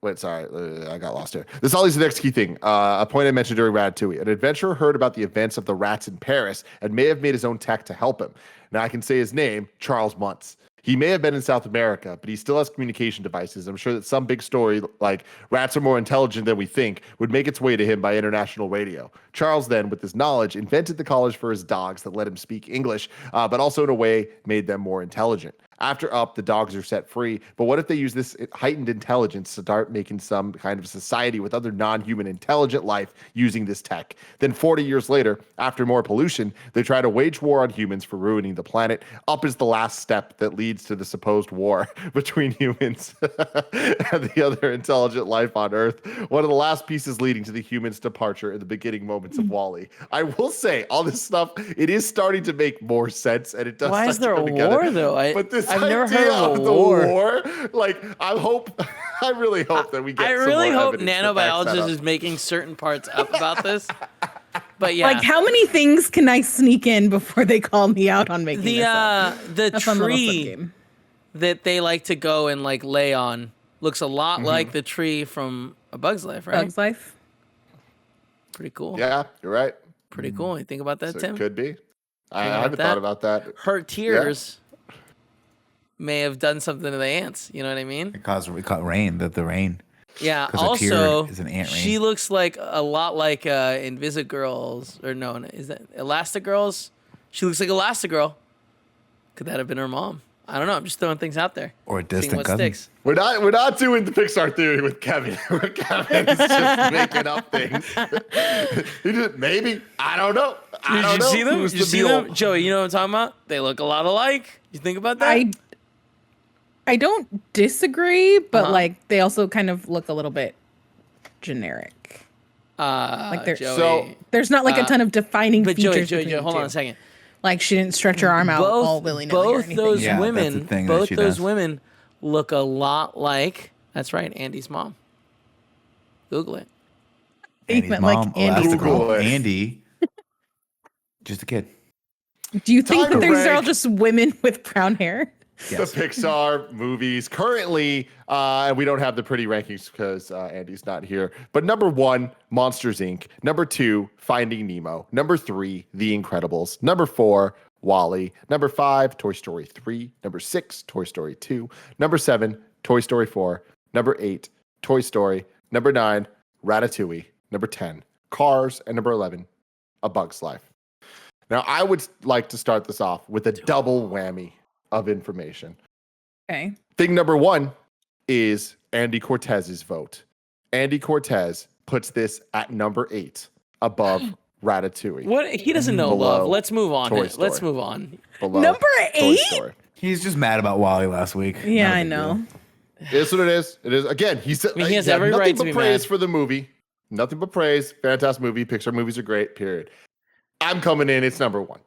Wait, sorry, I got lost here. This all leads to the next key thing. A point I mentioned during Ratatouille. An adventurer heard about the events of the rats in Paris and may have made his own tech to help him. Now I can say his name, Charles Muntz. He may have been in South America, but he still has communication devices. I'm sure that some big story like rats are more intelligent than we think would make its way to him by international radio. Charles then, with his knowledge, invented the college for his dogs that let him speak English, but also in a way made them more intelligent. After Up, the dogs are set free, but what if they use this heightened intelligence to start making some kind of society with other non-human intelligent life using this tech? Then 40 years later, after more pollution, they try to wage war on humans for ruining the planet. Up is the last step that leads to the supposed war between humans and the other intelligent life on Earth. One of the last pieces leading to the humans' departure in the beginning moments of WALL-E. I will say, all this stuff, it is starting to make more sense, and it does. Why is there a war, though? I've never heard of a war. Like, I really hope that we get. I really hope nanobiologist is making certain parts up about this. But yeah, like how many things can I sneak in before they call me out on making this up? The tree that they like to go and like lay on looks a lot like the tree from A Bug's Life, right? Bug's Life. Pretty cool. Yeah, you're right. Pretty cool. You think about that, So Tim? it could be. I haven't thought about that. Her tears may have done something to the ants. You know what I mean? It caused rain. The rain. Yeah. Also, is an ant rain. She looks like a lot like Invisigirls, or no, is that Elastigirls? She looks like Elastigirl. Could that have been her mom? I don't know. I'm just throwing things out there. Or a distant cousin. Sticks. We're not doing the Pixar theory with Kevin. Kevin's just making up things. Maybe. I don't know. Did you see them? Did you see them? Joey, you know what I'm talking about? They look a lot alike. You think about that? I don't disagree, but like they also kind of look a little bit generic. Like there's not like a ton of defining features. Joey, hold on a second. Like she didn't stretch her arm out all willy-nilly. Both those women look a lot like. That's right, Andy's mom. Google it. Andy's mom, like Andy. Google Andy, just a kid. Do you think Time that to these are all rank. just women with brown hair? Yes. The Pixar movies currently, and we don't have the pretty rankings because Andy's not here. But number 1, Monsters Inc. Number 2, Finding Nemo. Number 3, The Incredibles. Number 4, Wall-E. Number 5, Toy Story 3. Number 6, Toy Story 2. Number 7, Toy Story 4. Number 8, Toy Story. Number 9, Ratatouille. Number 10, Cars. And number 11, A Bug's Life. Now, I would like to start this off with a double whammy of information. Okay. Thing number 1 is Andy Cortez's vote. Andy Cortez puts this at number 8 above Ratatouille. What? He doesn't know Below love. Let's move on. Toy Let's Story. move on. Below Number Toy 8? Story. He's just mad about Wally last week. Yeah, Not a I big know. deal. It's what it is. It is. Again, he said mean, he has yeah, every nothing right to but be praise mad. for the movie. Nothing but praise. Fantastic movie. Pixar movies are great, period. I'm coming in. It's number 1.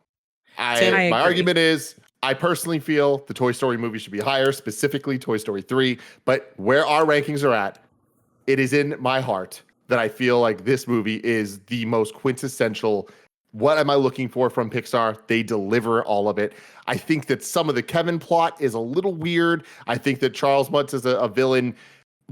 Tim, I My agree. argument is I personally feel the Toy Story movie should be higher, specifically Toy Story 3. But where our rankings are at, it is in my heart that I feel like this movie is the most quintessential. What am I looking for from Pixar? They deliver all of it. I think that some of the Kevin plot is a little weird. I think that Charles Mutz as a villain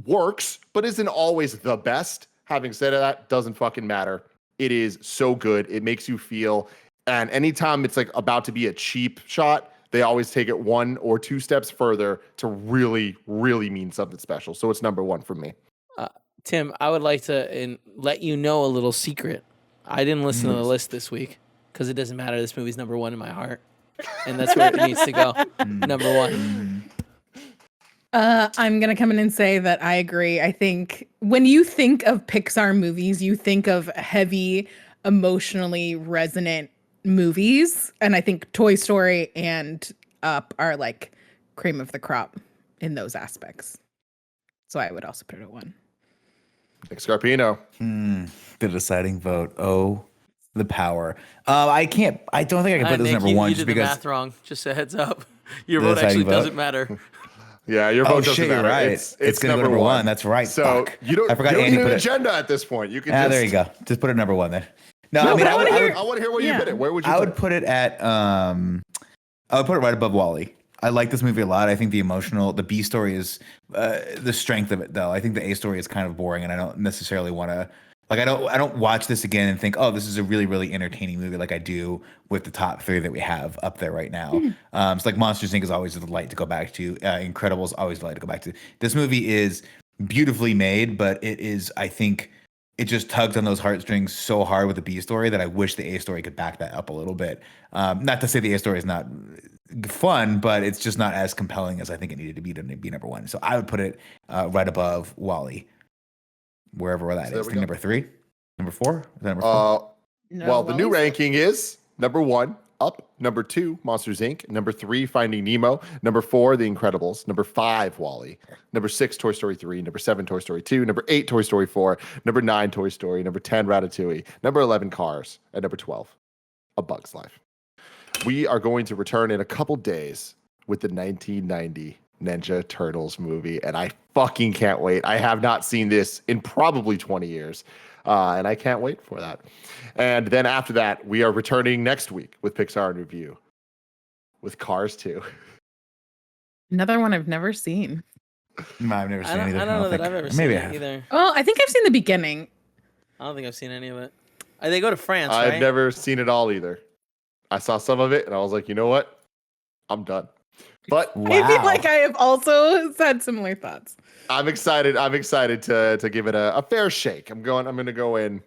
works, but isn't always the best. Having said that, doesn't fucking matter. It is so good. It makes you feel. And anytime it's like about to be a cheap shot, they always take it 1 or 2 steps further to really, really mean something special. So it's number 1 for me. Tim, I would like to let you know a little secret. I didn't listen to the list this week because it doesn't matter. This movie's number 1 in my heart, and that's where it needs to go. Number 1. I'm gonna come in and say that I agree. I think when you think of Pixar movies, you think of heavy, emotionally resonant movies, and I think Toy Story and Up are like cream of the crop in those aspects. So I would also put it at 1. Nick Scarpino. The deciding vote. Oh, the power. I don't think I can put this Nick, number 1 you just did the because. math wrong. Just a heads up. Your The vote actually deciding vote? doesn't matter. Yeah, your vote Oh doesn't shit, you're matter. right. It's gonna go number 1. That's right. So Fuck. you don't, I forgot you don't Andy need put an it. agenda at this point. You can just. There you go. Just put it number 1 then. No, No, I mean, but I wanna hear- I want to hear where you Yeah. put it. Where would you I put would it? put it at I would put it right above Wall-E. I like this movie a lot. I think the B story is the strength of it though. I think the A story is kind of boring and I don't necessarily want to I don't watch this again and think, "Oh, this is a really really entertaining movie" like I do with the top 3 that we have up there right now. It's like Monsters Inc. is always a delight to go back to. Incredibles always a delight to go back to. This movie is beautifully made, but it is, I think, it just tugged on those heartstrings so hard with the B story that I wish the A story could back that up a little bit. Not to say the A story is not fun, but it's just not as compelling as I think it needed to be number 1. So I would put it right above Wall-E, wherever that there is. we Think go. number 3, number 4, is that number 4? No, Well, the new Wall-E's- ranking is number 1, Up. Number 2, Monsters Inc. Number 3, Finding Nemo. Number 4, The Incredibles. Number 5, Wall-E. Number 6, Toy Story 3. Number 7, Toy Story 2. Number 8, Toy Story 4. Number 9, Toy Story. Number 10, Ratatouille. Number 11, Cars. And number 12, A Bug's Life. We are going to return in a couple days with the 1990 Ninja Turtles movie, and I fucking can't wait. I have not seen this in probably 20 years, and I can't wait for that. And then after that, we are returning next week with Pixar in Review with Cars 2. Another one I've never seen. No, I've never seen I don't, either. I don't know that think. I've ever seen Maybe I it have. either. Oh, I think I've seen the beginning. I don't think I've seen any of it. They go to France, I've right? never seen it all either. I saw some of it, and I was like, you know what? I'm done. But I feel like I have also had similar thoughts. I'm excited. I'm excited to give it a fair shake. I'm going to go in.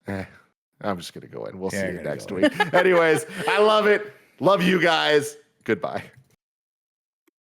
I'm just going to go in. We'll Yeah, see you're you gonna next go week. Anyways, I love it. Love you guys. Goodbye.